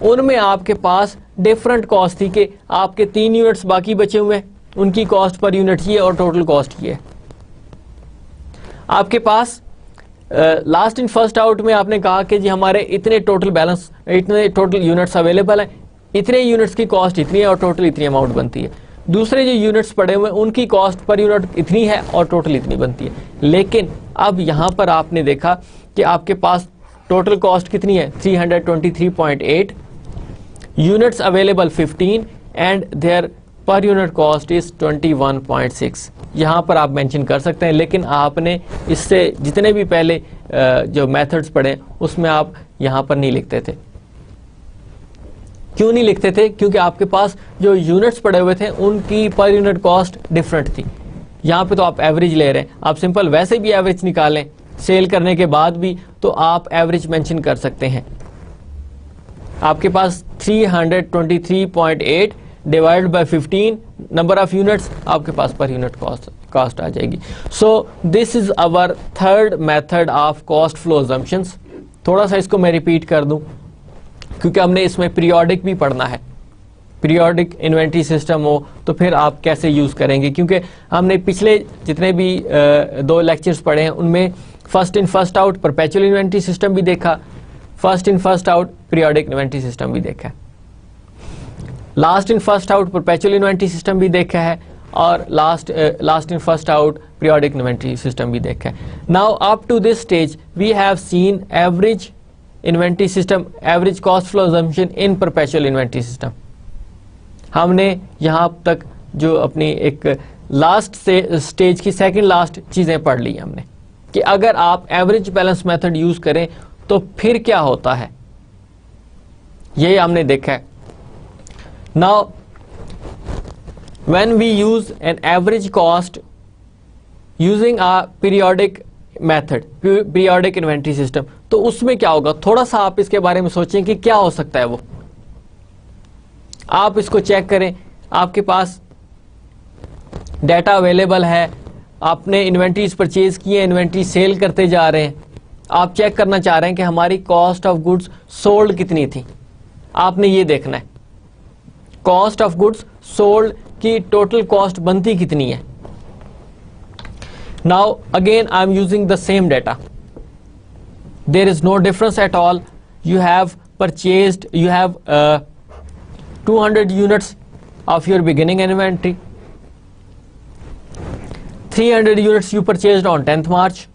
उनमें आपके पास डिफरेंट कॉस्ट थी कि आपके 3 यूनिट्स बाकी बचे हुए हैं, उनकी कॉस्ट पर यूनिट ये और टोटल कॉस्ट ये है. आपके पास लास्ट इन फर्स्ट आउट में आपने कहा कि जी हमारे इतने टोटल बैलेंस, इतने टोटल यूनिट्स अवेलेबल हैं, इतने यूनिट्स की कॉस्ट इतनी है और टोटल इतनी अमाउंट बनती है. दूसरे जो यूनिट्स पड़े हुए हैं उनकी कॉस्ट पर यूनिट इतनी है और टोटल इतनी बनती है. लेकिन अब यहाँ पर आपने देखा कि आपके पास टोटल कॉस्ट कितनी है 323.8, units available 15 and their per unit cost is 21.6. यहाँ पर आप मेंशन कर सकते हैं, लेकिन आपने इससे जितने भी पहले जो मेथड्स पढ़े उसमें आप यहाँ पर नहीं लिखते थे. क्यों नहीं लिखते थे? क्योंकि आपके पास जो यूनिट्स पड़े हुए थे उनकी पर यूनिट कॉस्ट डिफरेंट थी. यहाँ पे तो आप एवरेज ले रहे हैं, आप सिंपल वैसे भी एवरेज निकालें सेल करने के बाद भी तो आप एवरेज मेंशन कर सकते हैं. आपके पास 323.8 divide by 15 number of units, आपके पास पर यूनिट कॉस्ट आ जाएगी. सो this is our third method of cost flow assumptions. थोड़ा सा इसको मैं रिपीट कर दूं क्योंकि हमने इसमें पीरियोडिक भी पढ़ना है. पीरियोडिक इन्वेंट्री सिस्टम हो तो फिर आप कैसे यूज करेंगे, क्योंकि हमने पिछले जितने भी 2 लेक्चर्स पढ़े हैं उनमें first in first out perpetual inventory system भी देखा, first in first out periodic inventory system भी देखा, last in first out perpetual inventory system भी देखा है और last in first out periodic inventory system भी देखा है. Now up to this stage we have seen average inventory system, average cost flow assumption in perpetual inventory system. हमने यहाँ तक जो अपनी एक लास्ट स्टेज की सेकंड लास्ट चीजें पढ़ ली हमने कि अगर आप एवरेज बैलेंस मेथड यूज करें तो फिर क्या होता है, यही हमने देखा है. Now when we use an average cost using a periodic method, periodic inventory system, तो उसमें क्या होगा, थोड़ा सा आप इसके बारे में सोचें कि क्या हो सकता है. वो आप इसको चेक करें, आपके पास डाटा अवेलेबल है, आपने इन्वेंट्रीज परचेज किए, इन्वेंट्री सेल करते जा रहे हैं, आप चेक करना चाह रहे हैं कि हमारी कॉस्ट ऑफ गुड्स सोल्ड कितनी थी. आपने ये देखना है कॉस्ट ऑफ गुड्स सोल्ड की टोटल कॉस्ट बनती कितनी है. Now again I am using the same data, there is no difference at all. You have purchased, you have 200 units of your beginning inventory, 300 units you purchased on 10th March,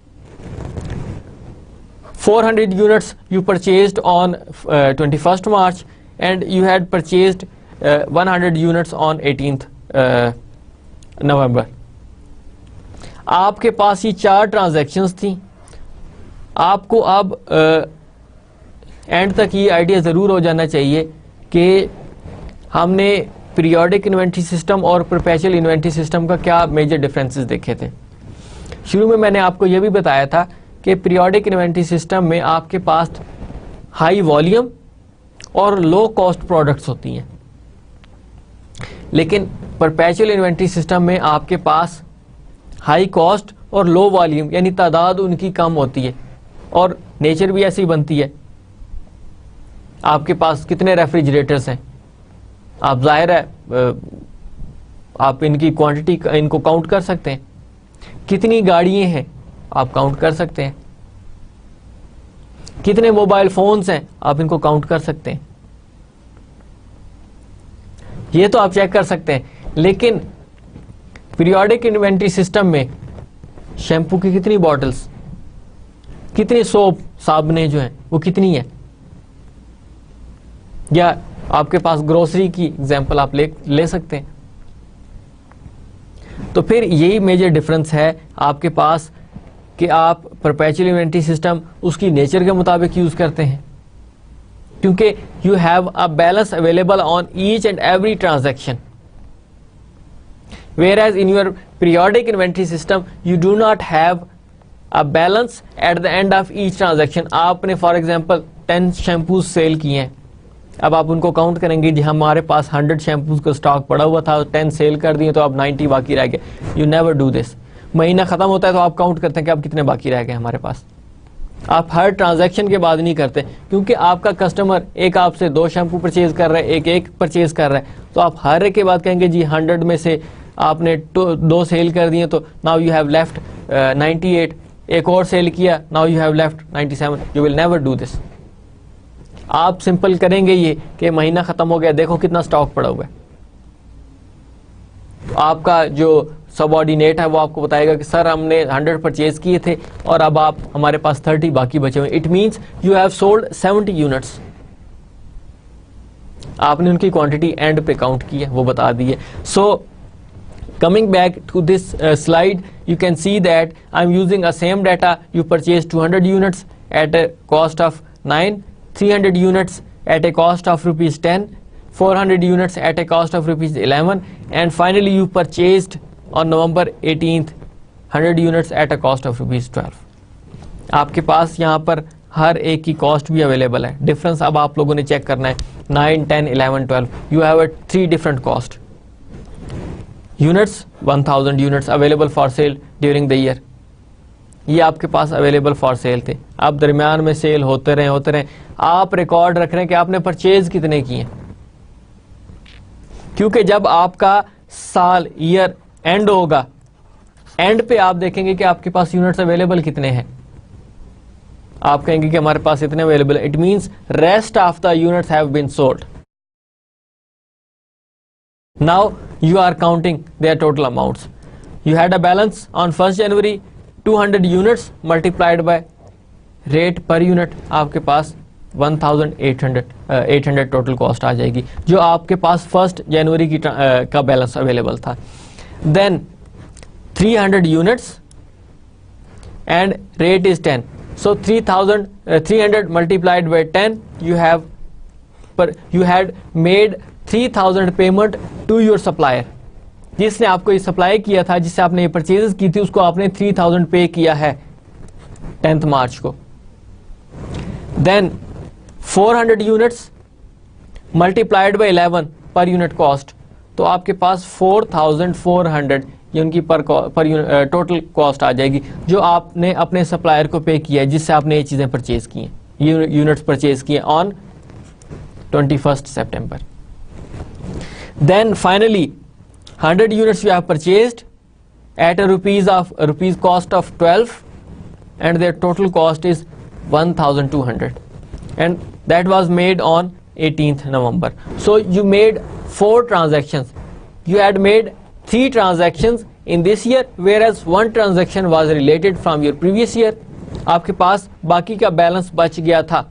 400 units you purchased on 21st March, and you had purchased 100 units on 18th November. आपके पास ये 4 transactions थी. आपको अब and तक ये idea ज़रूर हो जाना चाहिए कि हमने पीरियोडिक इन्वेंट्री सिस्टम और परपेचुअल इन्वेंट्री सिस्टम का क्या मेजर डिफरेंसेस देखे थे. शुरू में मैंने आपको ये भी बताया था कि पीरियोडिक इन्वेंट्री सिस्टम में आपके पास हाई वॉल्यूम और लो कॉस्ट प्रोडक्ट्स होती हैं, लेकिन परपेचुअल इन्वेंट्री सिस्टम में आपके पास हाई कॉस्ट और लो वॉल्यूम यानी तादाद उनकी कम होती है और नेचर भी ऐसी बनती है. आपके पास कितने रेफ्रिजरेटर्स हैं, आप जाहिर है आप इनकी क्वांटिटी इनको काउंट कर सकते हैं. कितनी गाड़ियां हैं आप काउंट कर सकते हैं. कितने मोबाइल फोन्स हैं आप इनको काउंट कर सकते हैं. ये तो आप चेक कर सकते हैं. लेकिन पीरियोडिक इन्वेंट्री सिस्टम में शैम्पू की कितनी बॉटल्स, कितनी सोप साबुनें जो हैं वो कितनी है, या आपके पास ग्रोसरी की एग्जांपल आप ले सकते हैं. तो फिर यही मेजर डिफरेंस है आपके पास कि आप परपेचुअल इन्वेंटरी सिस्टम उसकी नेचर के मुताबिक यूज करते हैं, क्योंकि you have a balance available on each and every transaction, whereas in your periodic inventory system you do not have a balance at the end of each transaction. आपने for example 10 shampoos cell किए हैं, अब आप उनको count करेंगे जी हमारे पास 100 shampoos का stock पड़ा हुआ था, 10 सेल कर दिए तो अब 90 बाकी रह गए. You never do this. महीना खत्म होता है तो आप काउंट करते हैं कि अब कितने बाकी रह गए हमारे पास. आप हर ट्रांजैक्शन के बाद नहीं करते, क्योंकि आपका कस्टमर एक आपसे 2 शैम्पू परचेज कर रहा है, एक परचेज कर रहा है, तो आप हर एक के बाद कहेंगे जी 100 में से आपने 2 सेल कर दिए तो नाउ यू हैव लेफ्ट 98, एक और सेल किया now you have left 97. You will never do this. आप सिंपल करेंगे ये कि महीना खत्म हो गया, देखो कितना स्टॉक पड़ा हुआ है. आपका जो सबऑर्डिनेट है वो आपको बताएगा कि सर हमने 100 परचेज किए थे और अब आप हमारे पास 30 बाकी बचे हुए. It means you have sold 70 units. आपने उनकी क्वांटिटी एंड पे काउंट की है, वो बता दी है. सो coming back to this slide, you can see that I'm using a same data. You purchased 200 units at a cost of 9, 300 units at a cost of rupees 10, 400 units at a cost of rupees 11, and finally you purchased on November 18th 100 units at a cost of rupees 12. आपके पास यहाँ पर हर एक की cost भी available है. Difference अब आप लोगों ने चेक करना है. 9, 10, 11, 12. You have a 3 different cost. Units 1000 units available for sale during the year. ये आपके पास अवेलेबल फॉर सेल थे. अब दरमियान में सेल होते रहे. आप रिकॉर्ड रख रहे हैं कि आपने परचेज कितने किए, क्योंकि जब आपका साल ईयर एंड होगा, एंड पे आप देखेंगे कि आपके पास यूनिट्स अवेलेबल कितने हैं. आप कहेंगे कि हमारे पास इतने available. It means rest of the units have been sold. Now you are counting their total amounts. You had a balance on 1st January 200 units multiplied by rate per unit. आपके पास 1800 total cost आ जाएगी जो आपके पास 1st जनवरी की का balance available था. Then 300 units and rate is 10. So 300 multiplied by 10, you had made 3000 payment to your supplier. जिसने आपको ये सप्लाई किया था, जिससे आपने ये परचेजेस की थी, उसको आपने 3000 पे किया है 10th मार्च को. देन 400 यूनिट्स मल्टीप्लाइड बाय 11 पर यूनिट कॉस्ट, तो आपके पास 4400 ये उनकी पर टोटल कॉस्ट आ जाएगी जो आपने अपने सप्लायर को पे किया है, जिससे आपने ये चीजें परचेज की हैं, ये यूनिट्स परचेज किए on 21st September. Then finally 100 units you have purchased at a rupees cost of 12, and their total cost is 1200, and that was made on 18th November. So you made 4 transactions. You had made 3 transactions in this year, whereas 1 transaction was related from your previous year. आपके पास बाकी का balance बच गया था.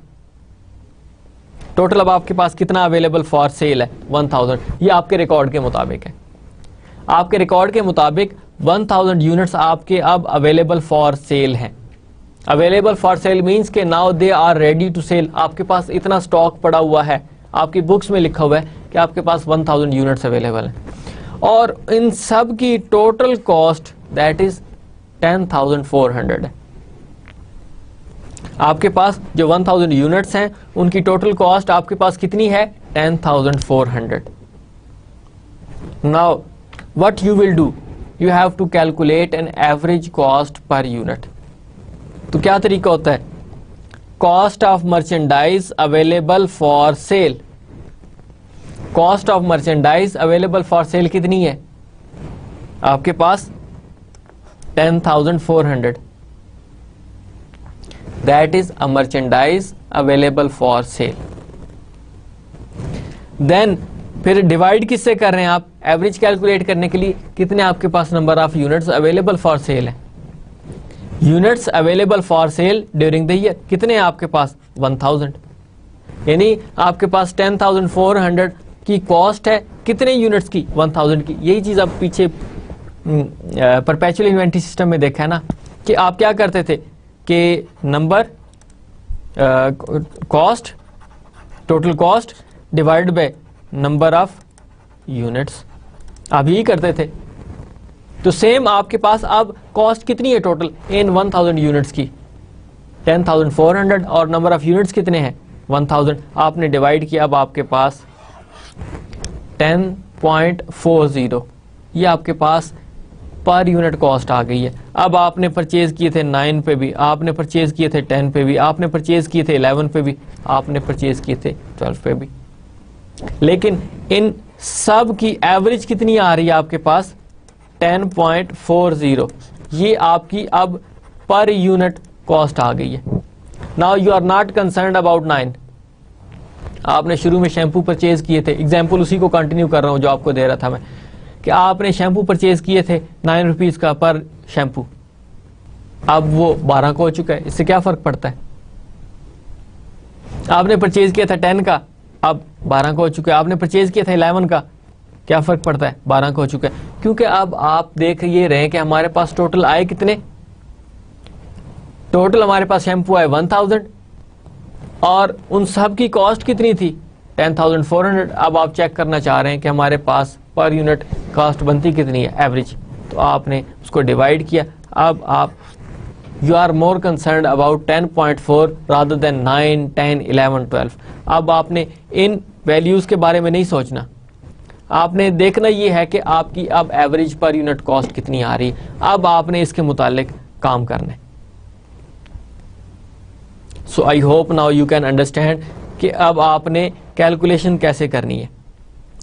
Total अब आपके पास कितना available for sale है? 1000. ये आपके रिकॉर्ड के मुताबिक है. आपके रिकॉर्ड के मुताबिक 1000 यूनिट्स आपके अब अवेलेबल फॉर सेल हैं. अवेलेबल फॉर सेल मींस के now they are ready to sale. आपके पास इतना स्टॉक पड़ा हुआ है, आपकी बुक्स में लिखा हुआ है कि आपके पास 1000 यूनिट्स अवेलेबल हैं, और इन सब की टोटल कॉस्ट दैट इज 10,400 है. आपके पास जो 1000 यूनिट्स हैं उनकी टोटल कॉस्ट आपके पास कितनी है? 10,400. Now what you will do, you have to calculate an average cost per unit. तो क्या तरीका होता है? Cost of merchandise available for sale. Cost of merchandise available for sale कितनी है आपके पास? 10,400. That is a merchandise available for sale. Then फिर डिवाइड किससे कर रहे हैं आप? एवरेज कैलकुलेट करने के लिए कितने आपके पास number of units available for sale है. Units available for sale during the year कितने हैं आपके पास? 1000. यानी आपके पास 10,400 की कॉस्ट है कितने यूनिट्स की? 1000 की. यही चीज आप पीछे परपेचुअल इन्वेंटरी सिस्टम में देखा है ना कि आप क्या करते थे कि number cost, total cost divide by number of units, आप यही करते थे। तो सेम आपके पास अब कॉस्ट कितनी है टोटल इन 1000 यूनिट्स की, 10,400, और नंबर ऑफ यूनिट्स कितने हैं 1000, आपने डिवाइड किया, अब आपके पास 10.40, ये आपके पास पर यूनिट कॉस्ट आ गई है। अब आपने परचेज किए थे 9 पे भी, आपने परचेज किए थे 10 पे भी, आपने परचेज किए थे 11 पे भी, आपने परचेज किए थे 12 पे भी, लेकिन इन सब की एवरेज कितनी आ रही है आपके पास 10.40, ये आपकी अब पर यूनिट कॉस्ट आ गई है। Now you are not concerned about 9, आपने शुरू में शैम्पू परचेज किए थे, एग्जाम्पल उसी को कंटिन्यू कर रहा हूं जो आपको दे रहा था मैं, कि आपने शैम्पू परचेज किए थे 9 रुपीज का पर शैम्पू, अब वो 12 का हो चुका है, इससे क्या फर्क पड़ता है। आपने परचेज किया था 10 का, अब 12 का हो चुका है। आपने परचेज किया था 11 का, क्या फर्क पड़ता है, 12 का हो चुका है। क्योंकि अब आप देख ये रहे हैं कि हमारे पास टोटल आए कितने, टोटल हमारे पास शैम्पू आए 1000 और उन सब की कॉस्ट कितनी थी 10,400। अब आप चेक करना चाह रहे हैं कि हमारे पास पर यूनिट कॉस्ट बनती कितनी है एवरेज, तो आपने उसको डिवाइड किया। अब आप you are more concerned about 10.4 rather than 9, 10, 11, 12। अब आपने इन वैल्यूज के बारे में नहीं सोचना, आपने देखना ये है कि आपकी अब एवरेज पर यूनिट कॉस्ट कितनी आ रही है, अब आपने इसके मुतालिक काम करना है। So I hope now you can understand कि अब आपने कैलकुलेशन कैसे करनी है।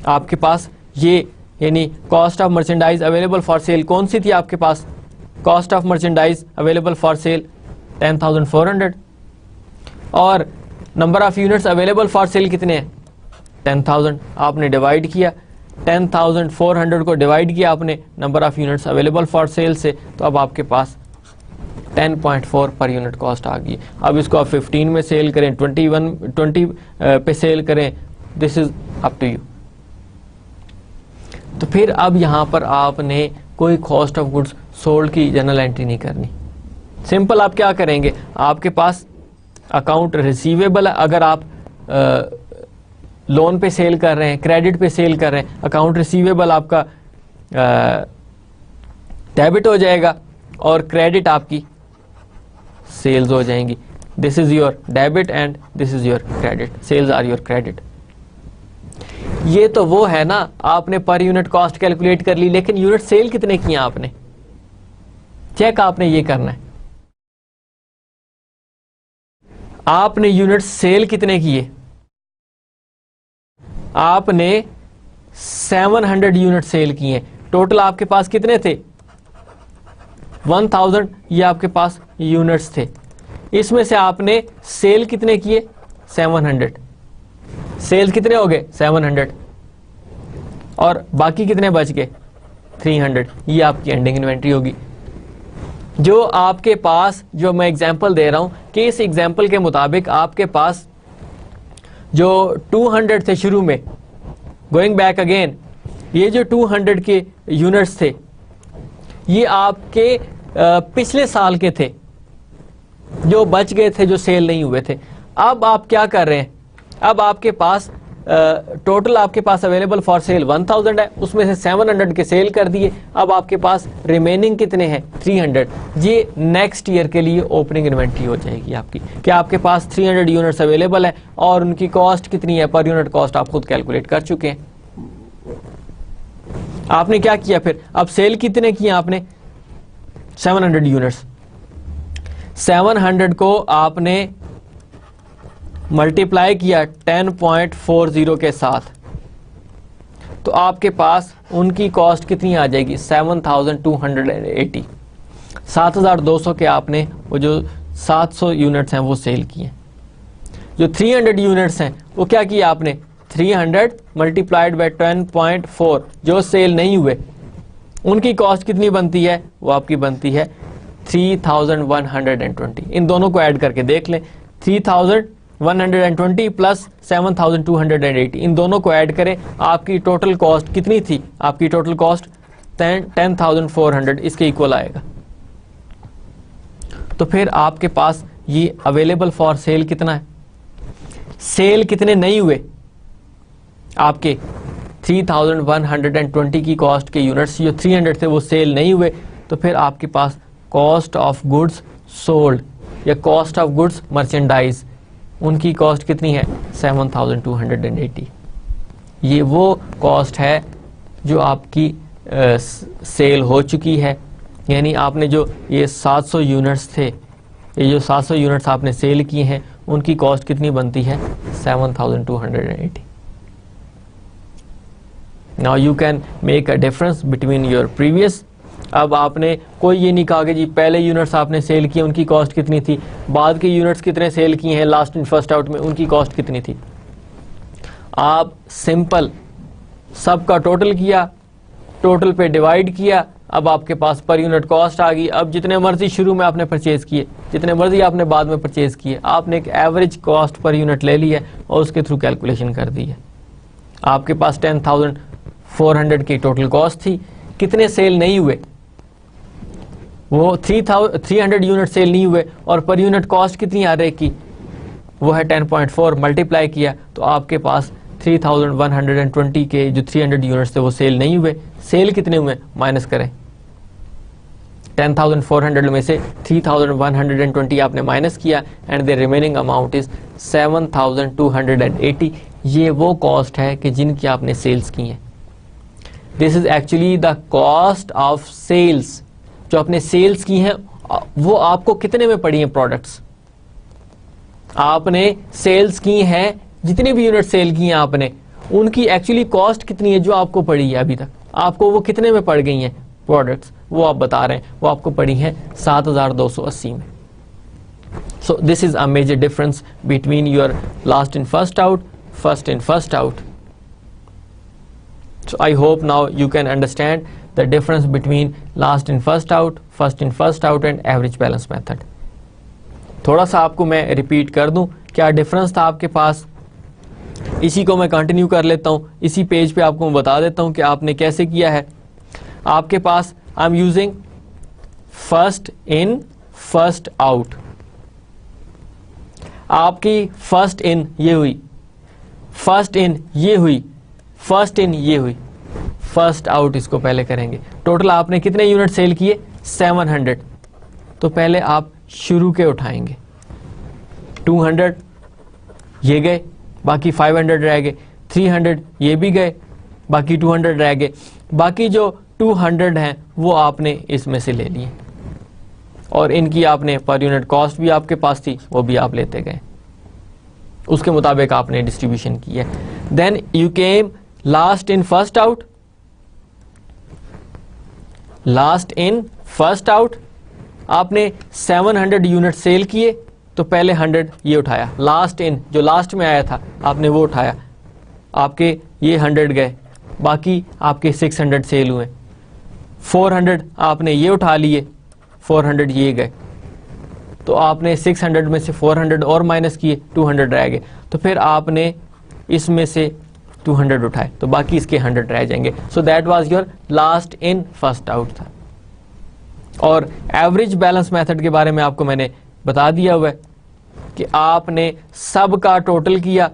आपके पास ये यानी cost of merchandise available for sale कौन सी थी आपके पास, cost of merchandise available for sale 10,400, और number of units available for sale कितने हैं 10,000। आपने डिवाइड किया 10,400 को डिवाइड किया आपने number of units available for cell से, तो अब आपके पास 10.4 पर यूनिट कॉस्ट आ गई। अब इसको आप 15 में सेल करें, 20 पे सेल करें, this is up to you. तो फिर अब यहां पर आपने कोई कॉस्ट ऑफ गुड्स सोल्ड की जर्नल एंट्री नहीं करनी। सिंपल आप क्या करेंगे, आपके पास अकाउंट रिसीवेबल है, अगर आप लोन पे सेल कर रहे हैं, क्रेडिट पे सेल कर रहे हैं, अकाउंट रिसीवेबल आपका डेबिट हो जाएगा और क्रेडिट आपकी सेल्स हो जाएंगी। This is your debit and this is your credit, sales are your credit. ये तो वो है ना, आपने पर यूनिट कॉस्ट कैलकुलेट कर ली, लेकिन यूनिट सेल कितने किए आपने, चेक आपने ये करना है, आपने यूनिट सेल कितने किए, आपने 700 यूनिट सेल किए, टोटल आपके पास कितने थे 1000, ये आपके पास यूनिट्स थे, इसमें से आपने सेल कितने किए 700, सेल्स कितने हो गए 700, और बाकी कितने बच गए 300, ये आपकी एंडिंग इन्वेंट्री होगी। जो आपके पास, जो मैं एग्जांपल दे रहा हूं कि इस एग्जांपल के मुताबिक आपके पास जो 200 थे शुरू में, गोइंग बैक अगेन, ये जो 200 के यूनिट्स थे ये आपके पिछले साल के थे जो बच गए थे, जो सेल नहीं हुए थे। अब आप क्या कर रहे हैं, अब आपके पास टोटल आपके पास अवेलेबल फॉर सेल 1000 है, उसमें से 700 के सेल कर दिए, अब आपके पास रिमेनिंग कितने हैं 300, ये नेक्स्ट ईयर के लिए ओपनिंग इन्वेंट्री हो जाएगी आपकी, कि आपके पास 300 यूनिट्स अवेलेबल है और उनकी कॉस्ट कितनी है, पर यूनिट कॉस्ट आप खुद कैलकुलेट कर चुके हैं। आपने क्या किया फिर, अब सेल कितने किए आपने 700 यूनिट्स, 700 को आपने मल्टीप्लाई किया 10.40 के साथ, तो आपके पास उनकी कॉस्ट कितनी आ जाएगी 7,280, 7,200 के आपने वो जो 700 यूनिट्स हैं वो सेल किए। जो 300 यूनिट्स हैं वो क्या किया आपने 300 मल्टीप्लाइड बाय 10.4 जो सेल नहीं हुए, उनकी कॉस्ट कितनी बनती है, वो आपकी बनती है 3,120। इन दोनों को ऐड करके देख लें, 3,120 प्लस 7,280, इन दोनों को ऐड करें, आपकी टोटल कॉस्ट कितनी थी, आपकी टोटल कॉस्ट 10,400 इसके इक्वल आएगा। तो फिर आपके पास ये अवेलेबल फॉर सेल कितना है, सेल कितने नहीं हुए आपके 3120 की कॉस्ट के यूनिट्स जो 300 थे वो सेल नहीं हुए, तो फिर आपके पास कॉस्ट ऑफ गुड्स सोल्ड या कॉस्ट ऑफ गुड्स मर्चेंडाइज उनकी कॉस्ट कितनी है 7280। ये वो कॉस्ट है जो आपकी सेल हो चुकी है, यानी आपने जो ये 700 यूनिट्स थे, ये जो 700 यूनिट्स आपने सेल किए हैं उनकी कॉस्ट कितनी बनती है 7280। Now you can make a difference between your previous. अब आपने कोई ये नहीं कहा कि जी पहले यूनिट्स आपने सेल किए उनकी कॉस्ट कितनी थी, बाद के यूनिट्स कितने सेल किए हैं लास्ट इन फर्स्ट आउट में उनकी कॉस्ट कितनी थी। आप सिंपल सबका टोटल किया, टोटल पे डिवाइड किया, अब आपके पास पर यूनिट कॉस्ट आ गई। अब जितने मर्जी शुरू में आपने परचेज किए, जितने मर्जी आपने बाद में परचेज किए, आपने एक एवरेज कॉस्ट पर यूनिट ले ली है और उसके थ्रू कैलकुलेशन कर दी है। आपके पास 10,400 की टोटल कॉस्ट थी, कितने सेल नहीं हुए, वो 300 यूनिट सेल नहीं हुए और पर यूनिट कॉस्ट कितनी आ रही की, वो है 10.4, मल्टीप्लाई किया तो आपके पास 3120 के जो 300 यूनिट्स थे वो सेल नहीं हुए। सेल कितने हुए माइनस करें, 10,400 में से 3120 आपने माइनस किया and the remaining amount is 7280। ये वो कॉस्ट है कि जिनकी आपने सेल्स की हैं। This is actually the cost of sales. जो आपने सेल्स की हैं वो आपको कितने में पड़ी हैं प्रोडक्ट्स, आपने सेल्स की हैं, जितनी भी यूनिट सेल की हैं आपने उनकी एक्चुअली कॉस्ट कितनी है जो आपको पड़ी है अभी तक, आपको वो कितने में पड़ गई हैं प्रोडक्ट्स, वो आप बता रहे हैं, वो आपको पड़ी हैं 7280 में। So this is a major difference between your last in first out, first in first out. So I hope now you can understand the difference between last in first out and average balance method. थोड़ा सा आपको मैं repeat कर दूं क्या difference था आपके पास, इसी को मैं कंटिन्यू कर लेता हूं, इसी पेज पे आपको मैं बता देता हूं कि आपने कैसे किया है। आपके पास I am using first in first out, आपकी फर्स्ट इन ये हुई, फर्स्ट इन ये हुई, फर्स्ट इन ये हुई, फर्स्ट आउट इसको पहले करेंगे। टोटल आपने कितने यूनिट सेल किए 700, तो पहले आप शुरू के उठाएंगे, 200 ये गए, बाकी 500 रह गए, 300 ये भी गए, बाकी 200 रह गए, बाकी जो 200 हैं वो आपने इसमें से ले लिए और इनकी आपने पर यूनिट कॉस्ट भी आपके पास थी वो भी आप लेते गए, उसके मुताबिक आपने डिस्ट्रीब्यूशन की है। Then you came last in first out, last in first out आपने 700 यूनिट सेल किए तो पहले 100 ये उठाया, लास्ट इन जो लास्ट में आया था आपने वो उठाया, आपके ये 100 गए, बाकी आपके 600 सेल हुए, 400 आपने ये उठा लिए, 400 ये गए, तो आपने 600 में से 400 और माइनस किए, 200 रह गए, तो फिर आपने इसमें से 200 उठाए तो बाकी इसके 100 रह जाएंगे। So that was your last in first out था। और एवरेज बैलेंस मेथड के बारे में आपको मैंने बता दिया हुआ है कि आपने सब का टोटल किया,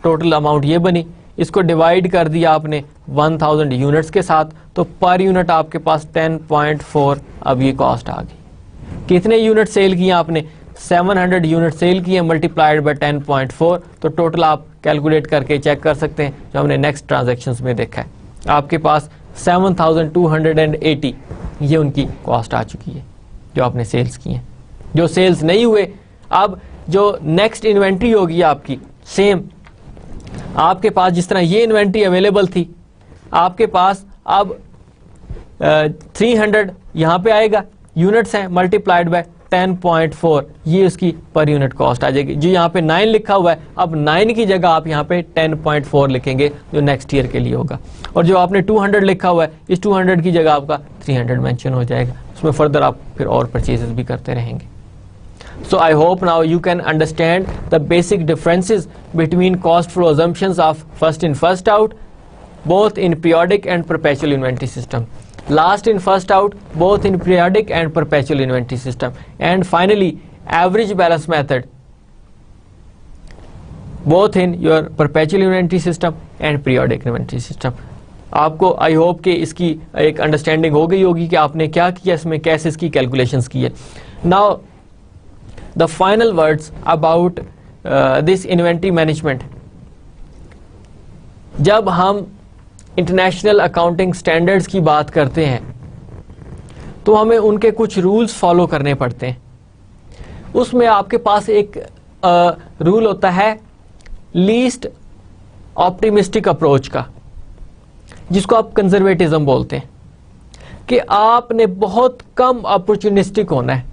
टोटल अमाउंट ये बनी, इसको डिवाइड कर दिया आपने 1000 यूनिट्स के साथ, तो पर यूनिट आपके पास 10.4 अब ये कॉस्ट आ गई। कितने यूनिट सेल किए आपने 700 यूनिट सेल किए मल्टीप्लाइड बाय 10.4, तो टोटल आप कैलकुलेट करके चेक कर सकते हैं जो हमने नेक्स्ट ट्रांजैक्शंस में देखा है। आपके पास 7280 ये उनकी कॉस्ट आ चुकी है जो आपने सेल्स की हैं। जो सेल्स नहीं हुए, अब जो नेक्स्ट इन्वेंट्री होगी आपकी सेम, आपके पास जिस तरह ये इन्वेंट्री अवेलेबल थी, आपके पास अब 300 यहाँ पे आएगा, यूनिट्स हैं मल्टीप्लाइड बाय 10.4, ये उसकी पर यूनिट कॉस्ट आ जाएगी। जो यहाँ पे 9 लिखा हुआ है, अब 9 की जगह आप यहाँ पे 10.4 लिखेंगे जो नेक्स्ट ईयर के लिए होगा, और जो आपने 200 लिखा हुआ है इस 200 की जगह आपका 300 मेंशन हो जाएगा। उसमें फर्दर आप फिर और परचेजेस भी करते रहेंगे। So I hope now you can understand the basic differences between cost flow assumptions of first in first out both in periodic and perpetual inventory system. last in first out both in periodic and perpetual inventory system, and finally average balance method both in your perpetual inventory system and periodic inventory system. आपको I hope कि इसकी एक understanding हो गई होगी कि आपने क्या किया, इसमें कैसे इसकी कैलकुलेशंस की है. Now the final words about this inventory management. जब हम इंटरनेशनल अकाउंटिंग स्टैंडर्ड्स की बात करते हैं तो हमें उनके कुछ रूल्स फॉलो करने पड़ते हैं. उसमें आपके पास एक रूल होता है लीस्ट ऑप्टिमिस्टिक अप्रोच का, जिसको आप कंजर्वेटिज्म बोलते हैं, कि आपने बहुत कम अपॉर्चुनिस्टिक होना है.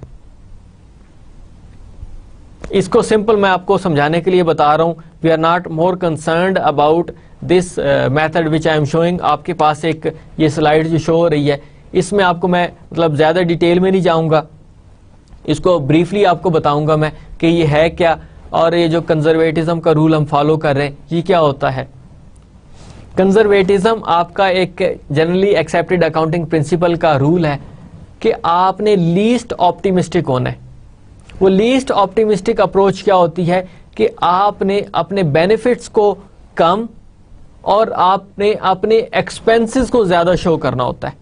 इसको सिंपल मैं आपको समझाने के लिए बता रहा हूं. We are not more concerned about this method which I am showing. आपके पास एक ये स्लाइड जो शो हो रही है, इसमें आपको मैं मतलब ज़्यादा डिटेल में नहीं जाऊंगा, इसको ब्रीफली आपको बताऊंगा मैं कि ये है क्या, और ये जो कंजर्वेटिज्म का रूल हम फॉलो कर रहे हैं ये क्या होता है. कंजर्वेटिज्म आपका एक जनरली एक्सेप्टेड अकाउंटिंग प्रिंसिपल का रूल है कि आपने लीस्ट ऑप्टिमिस्टिक होना है. वो लीस्ट ऑप्टिमिस्टिक अप्रोच क्या होती है कि आपने अपने बेनिफिट्स को कम और आपने अपने एक्सपेंसेस को ज्यादा शो करना होता है.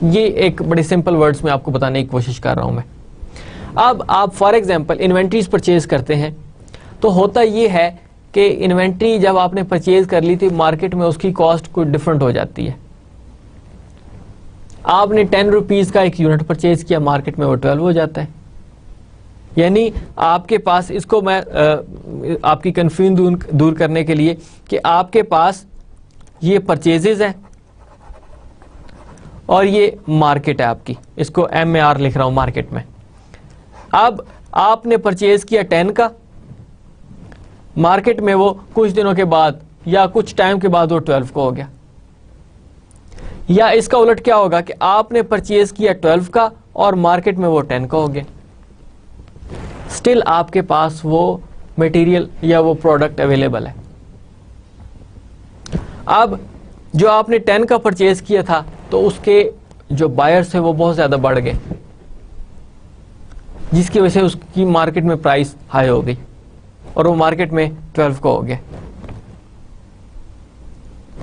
ये एक बड़े सिंपल वर्ड्स में आपको बताने की कोशिश कर रहा हूं मैं. अब आप फॉर एग्जांपल इन्वेंट्रीज परचेज करते हैं तो होता ये है कि इन्वेंट्री जब आपने परचेज कर ली थी मार्केट में उसकी कॉस्ट कुछ डिफरेंट हो जाती है. आपने 10 रुपीज का एक यूनिट परचेज किया, मार्केट में वो 12 हो जाता है. यानी आपके पास, इसको मैं आपकी कंफ्यूजन दूर करने के लिए, कि आपके पास ये परचेजेज हैं और ये मार्केट है आपकी, इसको MAR लिख रहा हूं मार्केट में. अब आपने परचेज किया 10 का, मार्केट में वो कुछ दिनों के बाद या कुछ टाइम के बाद वो 12 का हो गया. या इसका उलट क्या होगा कि आपने परचेज किया 12 का और मार्केट में वो 10 का हो गया. स्टिल आपके पास वो मटेरियल या वो प्रोडक्ट अवेलेबल है. अब जो आपने 10 का परचेज किया था तो उसके जो बायर्स थे वो बहुत ज्यादा बढ़ गए, जिसकी वजह से उसकी मार्केट में प्राइस हाई हो गई और वो मार्केट में 12 का हो गया.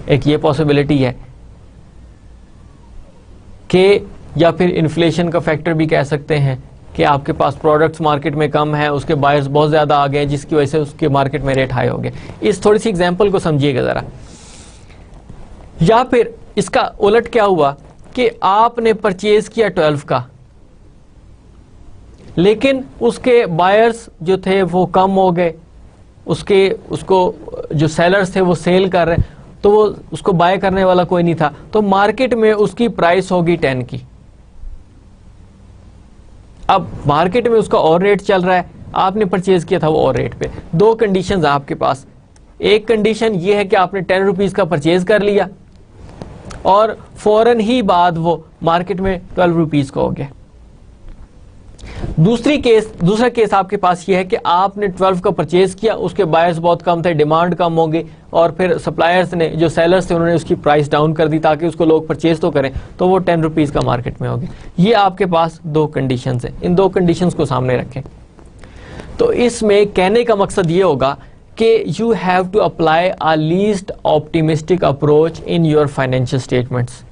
एक ये पॉसिबिलिटी है कि, या फिर इन्फ्लेशन का फैक्टर भी कह सकते हैं कि आपके पास प्रोडक्ट्स मार्केट में कम है, उसके बायर्स बहुत ज्यादा आ गए, जिसकी वजह से उसके मार्केट में रेट हाई हो गए. इस थोड़ी सी एग्जांपल को समझिएगा जरा. या फिर इसका उलट क्या हुआ कि आपने परचेज किया 12 का, लेकिन उसके बायर्स जो थे वो कम हो गए, उसको जो सेलर्स थे वो सेल कर रहे, तो वो उसको बाय करने वाला कोई नहीं था, तो मार्केट में उसकी प्राइस होगी 10 की. अब मार्केट में उसका और रेट चल रहा है, आपने परचेज किया था वो और रेट पे. दो कंडीशंस आपके पास. एक कंडीशन ये है कि आपने 10 रुपीज का परचेज कर लिया और फौरन ही बाद वो मार्केट में 12 रुपीज का हो गया. दूसरा केस आपके पास ये है कि आपने 12 का परचेज किया, उसके बायर्स बहुत कम थे, डिमांड कम हो गई, और फिर सप्लायर्स ने, जो सेलर्स थे, उन्होंने उसकी प्राइस डाउन कर दी ताकि उसको लोग परचेज तो करें, तो वो 10 रुपीज का मार्केट में हो गया. ये आपके पास दो कंडीशंस हैं. इन दो कंडीशंस को सामने रखें. तो इसमें कहने का मकसद ये होगा कि you have to apply a least optimistic approach in your financial statements.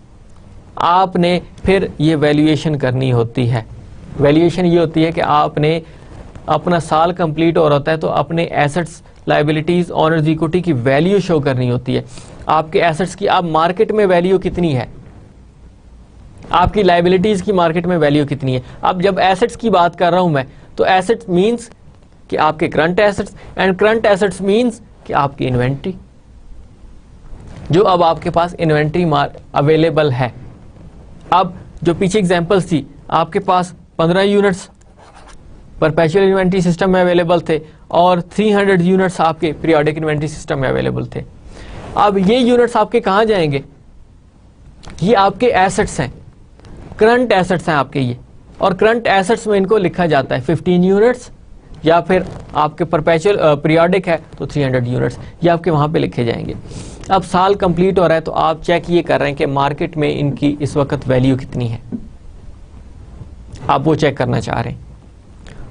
आपने फिर ये वैल्यूएशन करनी होती है. वैल्यूएशन ये होती है कि आपने अपना साल कंप्लीट हो रहा होता है तो अपने एसेट्स, लायबिलिटीज, ऑनर्स इक्विटी की वैल्यू शो करनी होती है. आपके एसेट्स की आप मार्केट में वैल्यू कितनी है, आपकी लायबिलिटीज की मार्केट में वैल्यू कितनी है. अब जब एसेट्स की बात कर रहा हूं मैं, तो एसेट्स मींस कि आपके current assets, and current assets means कि आपकी इन्वेंट्री, जो अब आपके पास इन्वेंट्री अवेलेबल है. अब जो पीछे एग्जांपल्स थी, आपके पास 15 यूनिट्स परपेचुअल इन्वेंट्री सिस्टम में अवेलेबल थे और 300 यूनिट्स आपके पीरियोडिक इन्वेंट्री सिस्टम में अवेलेबल थे. अब ये यूनिट्स आपके कहां जाएंगे? ये आपके एसेट्स हैं, करंट एसेट्स हैं आपके ये, और करंट एसेट्स में इनको लिखा जाता है 15 यूनिट्स, या फिर आपके परपेचुअल पीरियोडिक है तो 300 यूनिट्स, ये आपके वहाँ पे लिखे जाएंगे। अब साल कंप्लीट हो रहा है तो आप चेक ये कर रहे हैं कि मार्केट में इनकी इस वक्त वैल्यू कितनी है, आप वो चेक करना चाह रहे हैं।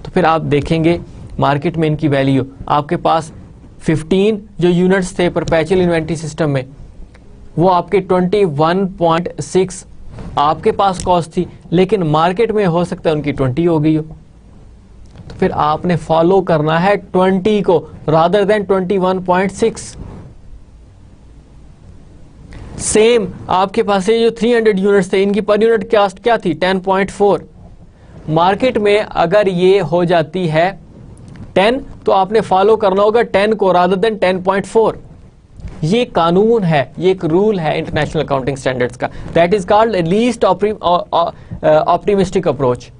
तो फिर आप देखेंगे मार्केट में इनकी वैल्यू, आपके पास 15 जो यूनिट्स थे परपेचुअल इन्वेंटरी सिस्टम में, वो आपके 21.6 आपके पास कॉस्ट थी, लेकिन मार्केट में हो सकता है उनकी 20 हो गई हो। तो फिर आपने फॉलो करना है 20 को रादर देन 21.6। सेम आपके पास ये जो 300 यूनिट्स थे, इनकी पर यूनिट कॉस्ट क्या थी 10.4। मार्केट में अगर ये हो जाती है 10 तो आपने फॉलो करना होगा 10 को रादर देन 10.4। ये कानून है, ये एक रूल है इंटरनेशनल अकाउंटिंग स्टैंडर्ड्स का, that is called least optimistic approach.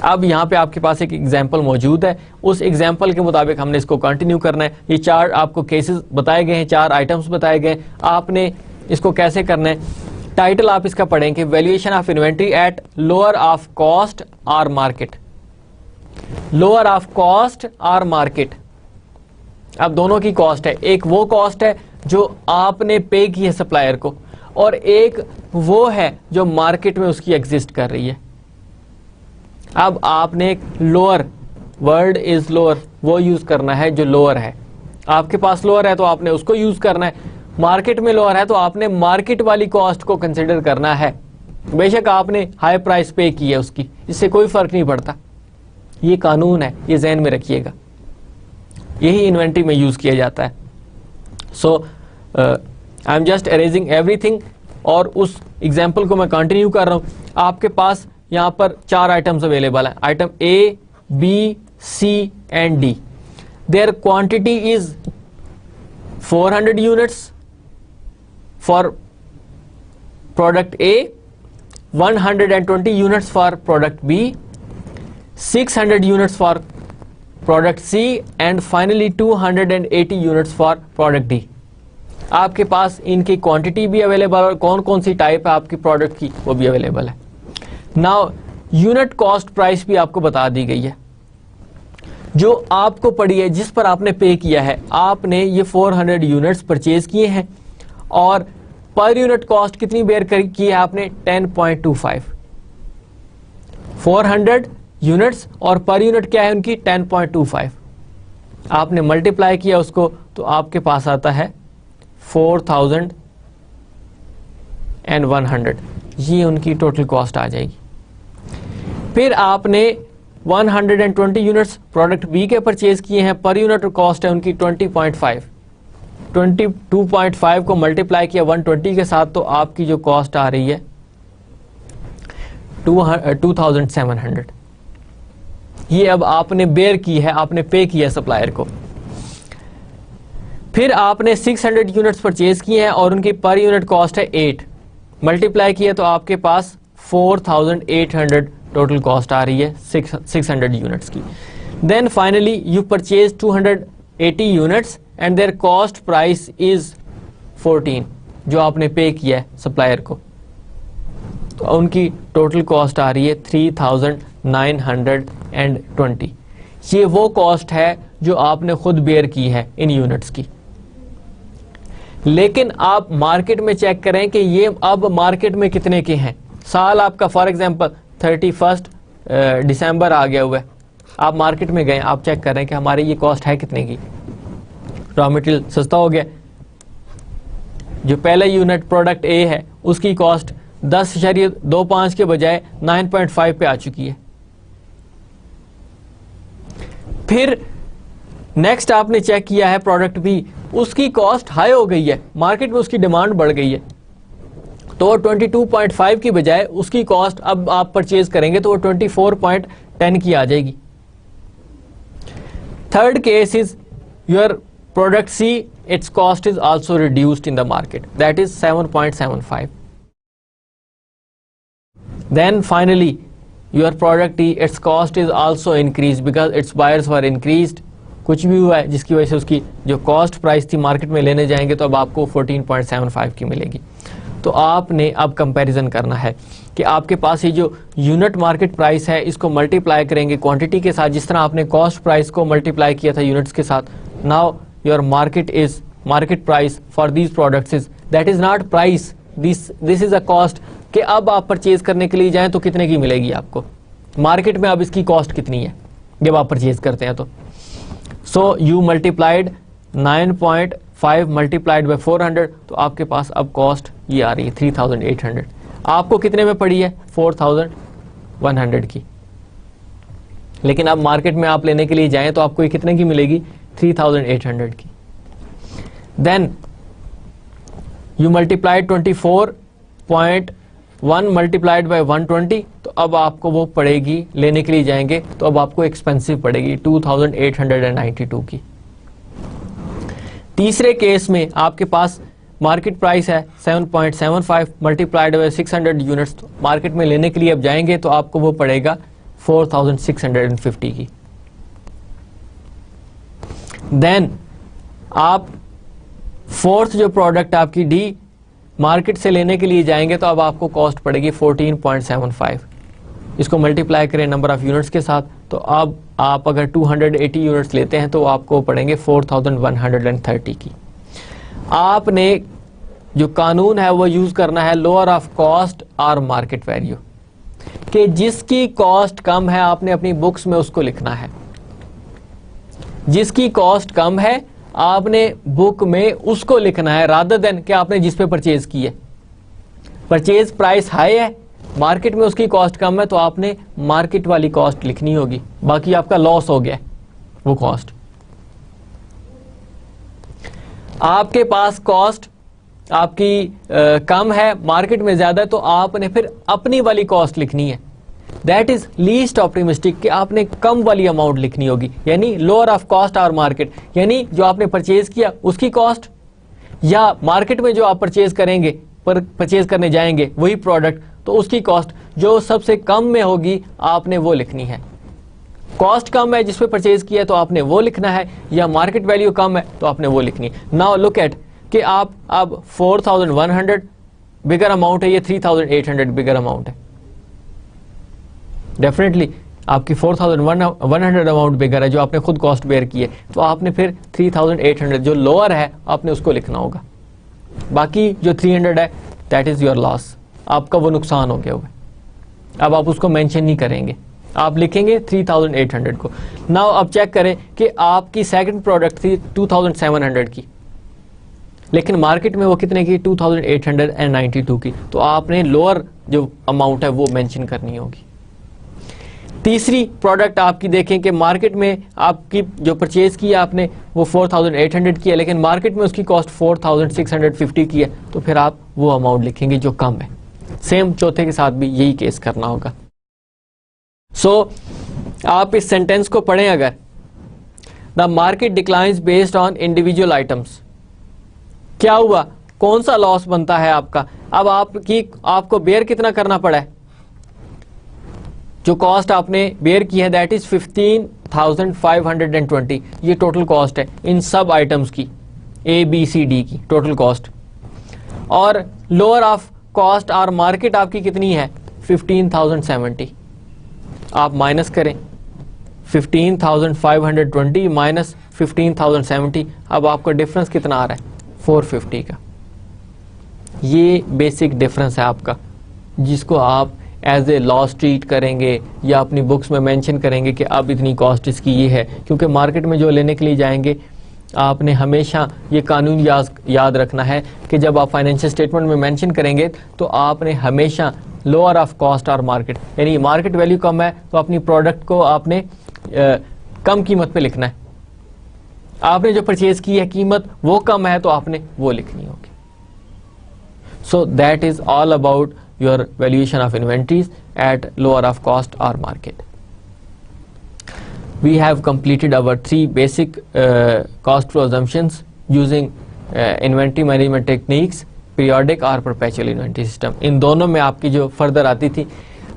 अब यहाँ पे आपके पास एक एग्जाम्पल मौजूद है, उस एग्जाम्पल के मुताबिक हमने इसको कंटिन्यू करना है। ये 4 आपको केसेस बताए गए हैं, 4 आइटम्स बताए गए, आपने इसको कैसे करना है। टाइटल आप इसका पढ़ेंगे, valuation of inventory at lower of cost or market. Lower of cost or market, अब दोनों की कॉस्ट है, एक वो कॉस्ट है जो आपने पे की है सप्लायर को, और एक वो है जो मार्केट में उसकी एग्जिस्ट कर रही है। अब आपने लोअर, वर्ड इज लोअर, वो यूज करना है जो लोअर है। आपके पास लोअर है तो आपने उसको यूज करना है, मार्केट में लोअर है तो आपने मार्केट वाली कॉस्ट को कंसिडर करना है। बेशक आपने हाई प्राइस पे की है उसकी, इससे कोई फर्क नहीं पड़ता, ये कानून है, ये ज़हन में रखिएगा, यही इन्वेंट्री में यूज किया जाता है। So I am just अरेजिंग everything, और उस एग्जाम्पल को मैं कंटिन्यू कर रहा हूं। आपके पास यहां पर 4 आइटम्स अवेलेबल हैं, item A, B, C and D. Their quantity is 400 units for product A, 120 units for product B, 600 units for product C and finally 280 units for product D. आपके पास इनकी क्वांटिटी भी अवेलेबल और कौन कौन सी type है आपकी प्रोडक्ट की वो भी अवेलेबल है। नाउ यूनिट कॉस्ट प्राइस भी आपको बता दी गई है जो आपको पड़ी है, जिस पर आपने पे किया है। आपने ये 400 यूनिट्स परचेज किए हैं और पर यूनिट कॉस्ट कितनी बेयर की है आपने 10.25। 400 यूनिट्स और पर यूनिट क्या है उनकी 10.25। आपने मल्टीप्लाई किया उसको तो आपके पास आता है 4100, ये उनकी टोटल कॉस्ट आ जाएगी। फिर आपने 120 यूनिट्स प्रोडक्ट बी के परचेज किए हैं, पर यूनिट कॉस्ट है उनकी 20.5। 22.5 को मल्टीप्लाई किया 120 के साथ तो आपकी जो कॉस्ट आ रही है 2700। ये अब आपने बेयर की है, आपने पे किया सप्लायर को। फिर आपने 600 यूनिट्स परचेज किए हैं और उनकी पर यूनिट कॉस्ट है 8, मल्टीप्लाई किया तो आपके पास 4800 टोटल कॉस्ट आ रही है 600 यूनिट्स की। Then finally you purchase 280 units and their cost price is 14, जो आपने पे किया है सप्लायर को, तो उनकी टोटल कॉस्ट आ रही है 3920। ये वो कॉस्ट है जो आपने खुद बेयर की है इन यूनिट्स की। लेकिन आप मार्केट में चेक करें कि ये अब मार्केट में कितने के हैं। साल आपका फॉर एग्जांपल 31 दिसंबर आ गया हुआ है, आप मार्केट में गए, आप चेक कर रहे हैं कि हमारी ये कॉस्ट है कितने की। रॉ मटेरियल सस्ता हो गया, जो पहला यूनिट प्रोडक्ट ए है उसकी कॉस्ट 10.25 के बजाय 9.5 पे आ चुकी है। फिर नेक्स्ट आपने चेक किया है प्रोडक्ट बी, उसकी कॉस्ट हाई हो गई है, मार्केट में उसकी डिमांड बढ़ गई है, तो 22.5 की बजाय उसकी कॉस्ट अब आप परचेज करेंगे तो वो 24.10 की आ जाएगी। Third case is your product C, its cost is also reduced in the market, that is 7.75। Then finally your product E, its cost is also increased because its buyers were increased। कुछ भी हुआ है जिसकी वजह से उसकी जो cost price थी मार्केट में लेने जाएंगे तो अब आपको 14.75 की मिलेगी। तो आपने अब कंपैरिजन करना है कि आपके पास ये जो यूनिट मार्केट प्राइस है इसको मल्टीप्लाई करेंगे क्वांटिटी के साथ, जिस तरह आपने कॉस्ट प्राइस को मल्टीप्लाई किया था यूनिट्स के साथ. Now your market price for these products is, that is not price, this is a cost. कि अब आप परचेज करने के लिए जाएं तो कितने की मिलेगी आपको मार्केट में, अब इसकी कॉस्ट कितनी है जब आप परचेज करते हैं. तो so you multiplied 9.5 multiplied by 400, तो आपके पास अब कॉस्ट ये आ रही है 3800. आपको कितने में पड़ी है 4100 की, लेकिन अब मार्केट में आप लेने के लिए जाएं तो आपको ये कितने की मिलेगी 3800 की. Then you multiplied 24.1 multiplied by 120, तो अब आपको वो पड़ेगी, लेने के लिए जाएंगे तो अब आपको एक्सपेंसिव पड़ेगी 2892 की. तीसरे केस में आपके पास मार्केट प्राइस है 7.75 मल्टीप्लाइड बाय 600 यूनिट्स, तो मार्केट में लेने के लिए अब जाएंगे तो आपको वो पड़ेगा 4650 की. देन आप फोर्थ जो प्रोडक्ट आपकी डी मार्केट से लेने के लिए जाएंगे तो अब आपको कॉस्ट पड़ेगी 14.75. इसको मल्टीप्लाई करें नंबर ऑफ यूनिट्स के साथ, तो अब आप अगर 280 यूनिट्स लेते हैं तो आपको पड़ेंगे 4130 की. आपने जो कानून है वो यूज करना है लोअर ऑफ कॉस्ट और मार्केट वैल्यू, कि जिसकी कॉस्ट कम है आपने अपनी बुक्स में उसको लिखना है. जिसकी कॉस्ट कम है आपने बुक में उसको लिखना है, रादर देन कि आपने जिस पे परचेज की है. परचेज प्राइस हाई है, मार्केट में उसकी कॉस्ट कम है, तो आपने मार्केट वाली कॉस्ट लिखनी होगी, बाकी आपका लॉस हो गया वो कॉस्ट. आपके पास कॉस्ट आपकी कम है, मार्केट में ज्यादा है, तो आपने फिर अपनी वाली कॉस्ट लिखनी है. दैट इज लीस्ट ऑप्टिमिस्टिक, कि आपने कम वाली अमाउंट लिखनी होगी, यानी लोअर ऑफ कॉस्ट और मार्केट, यानी जो आपने परचेज किया उसकी कॉस्ट, या मार्केट में जो आप परचेज करेंगे, परचेज करने जाएंगे वही प्रोडक्ट, तो उसकी कॉस्ट जो सबसे कम में होगी आपने वो लिखनी है. कॉस्ट कम है जिस पे परचेज किया तो आपने वो लिखना है, या मार्केट वैल्यू कम है तो आपने वो लिखनी है. नाउ लुक एट कि आप अब 4100 बिगर अमाउंट है, ये 3800 बिगर अमाउंट है. डेफिनेटली आपकी 4100 अमाउंट बिगर है जो आपने खुद कॉस्ट बेयर की है, तो आपने फिर 3800 जो लोअर है आपने उसको लिखना होगा. बाकी जो 300 है दैट इज योर लॉस, आपका वो नुकसान हो गया हुआ. अब आप उसको मेंशन नहीं करेंगे, आप लिखेंगे 3800 को. नाउ अब चेक करें कि आपकी सेकंड प्रोडक्ट थी 2700 की, लेकिन मार्केट में वो कितने की 2892 की, तो आपने लोअर जो अमाउंट है वो मेंशन करनी होगी. तीसरी प्रोडक्ट आपकी देखें कि मार्केट में आपकी जो परचेज की आपने वो 4800 की है, लेकिन मार्केट में उसकी कॉस्ट 4650 की है, तो फिर आप वो अमाउंट लिखेंगे जो कम है. सेम चौथे के साथ भी यही केस करना होगा. सो आप इस सेंटेंस को पढ़ें अगर, the market declines based on individual items. क्या हुआ, कौन सा लॉस बनता है आपका. अब आपको बेयर कितना करना पड़ा है, जो कॉस्ट आपने बेयर की है दैट इज 15,520. ये टोटल कॉस्ट है इन सब आइटम्स की, ABCD की टोटल कॉस्ट. और लोअर ऑफ कॉस्ट और मार्केट आपकी कितनी है 15,070. आप माइनस करें 15,520 माइनस 15,070, अब आपका डिफरेंस कितना आ रहा है 450 का. ये बेसिक डिफरेंस है आपका, जिसको आप एज ए लॉस ट्रीट करेंगे या अपनी बुक्स में मेंशन करेंगे कि अब इतनी कॉस्ट इसकी ये है. क्योंकि मार्केट में जो लेने के लिए जाएंगे आपने हमेशा ये कानून याद रखना है कि जब आप फाइनेंशियल स्टेटमेंट में मेंशन करेंगे तो आपने हमेशा लोअर ऑफ कॉस्ट और मार्केट, यानी मार्केट वैल्यू कम है तो अपनी प्रोडक्ट को आपने कम कीमत पे लिखना है. आपने जो परचेज की है कीमत वो कम है तो आपने वो लिखनी होगी. सो that is all about your valuation of inventories at lower of cost or market. We have completed our three basic cost flow assumptions using inventory management techniques, periodic और perpetual inventory system. इन दोनों में आपकी जो further आती थी,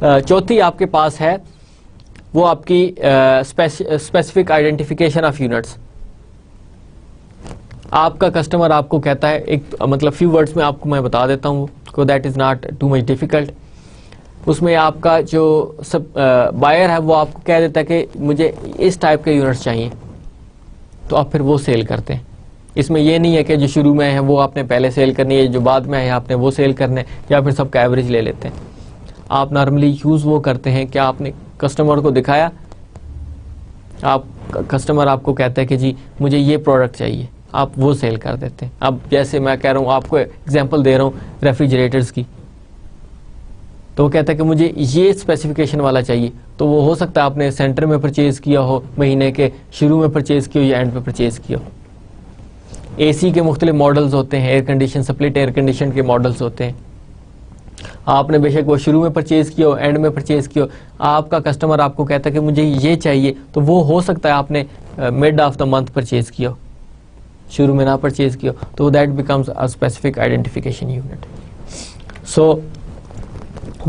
चौथी आपके पास है वो आपकी specific identification of units. आपका कस्टमर आपको कहता है, एक मतलब फ्यू वर्ड्स में आपको मैं बता देता हूँ, को that is not too much difficult. उसमें आपका जो सब बायर है वो आपको कह देता है कि मुझे इस टाइप के यूनिट्स चाहिए, तो आप फिर वो सेल करते हैं। इसमें ये नहीं है कि जो शुरू में है वो आपने पहले सेल करनी है, जो बाद में है आपने वो सेल करना है, या फिर सबका एवरेज ले लेते हैं। आप नॉर्मली यूज़ वो करते हैं कि आपने कस्टमर को दिखाया, आप कस्टमर आपको कहता है कि जी मुझे ये प्रोडक्ट चाहिए, आप वो सेल कर देते हैं। अब जैसे मैं कह रहा हूँ, आपको एग्जांपल दे रहा हूँ रेफ्रिजरेटर्स की, तो वो कहता है कि मुझे ये स्पेसिफिकेशन वाला चाहिए, तो वो हो सकता है आपने सेंटर में परचेज़ किया हो, महीने के शुरू में परचेज़ किया हो या एंड पे परचेज़ किया हो। एसी के मुख्तलिफ मॉडल्स होते हैं, air condition, split air condition के मॉडल्स होते हैं। आपने बेशक वो शुरू में परचेज़ किया हो, एंड में परचेज़ किया हो, आपका कस्टमर आपको कहता है कि मुझे ये चाहिए, तो वो हो सकता है आपने mid of the month purchase किया हो, शुरू में ना परचेज़ किया हो, तो that becomes a specific identification unit. So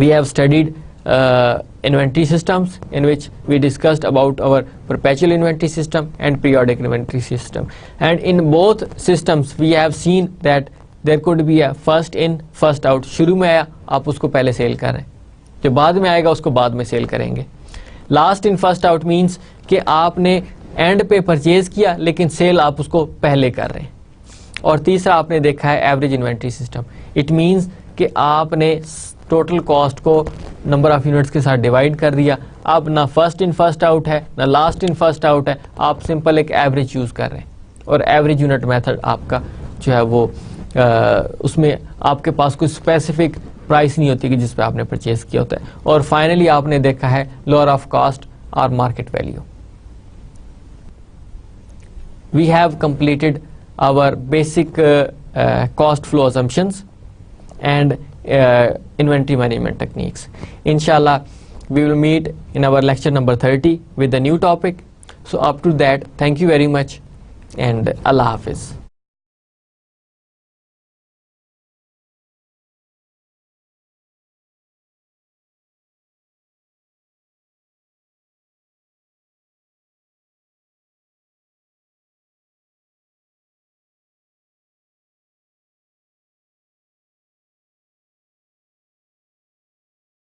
we have studied inventory systems, in which we discussed about our perpetual inventory system and periodic inventory system, and in both systems we have seen that there could be a first in first out। शुरू में आया आप उसको पहले cell कर रहे हैं, जो बाद में आएगा उसको बाद में सेल करेंगे। Last in first out means कि आपने एंड पे परचेज किया लेकिन सेल आप उसको पहले कर रहे हैं। और तीसरा आपने देखा है average inventory system. It means कि आपने टोटल कॉस्ट को नंबर ऑफ यूनिट्स के साथ डिवाइड कर दिया। अब ना फर्स्ट इन फर्स्ट आउट है, ना लास्ट इन फर्स्ट आउट है, आप सिंपल एक एवरेज यूज़ कर रहे हैं। और एवरेज यूनिट मेथड आपका जो है वो उसमें आपके पास कोई स्पेसिफिक प्राइस नहीं होती कि जिस पे आपने परचेज किया होता है। और फाइनली आपने देखा है लोअर ऑफ कॉस्ट और market value. We have completed our basic cost flow assumptions and inventory management techniques. Inshallah, we will meet in our lecture number 30 with a new topic. So up to that, thank you very much and Allah Hafiz.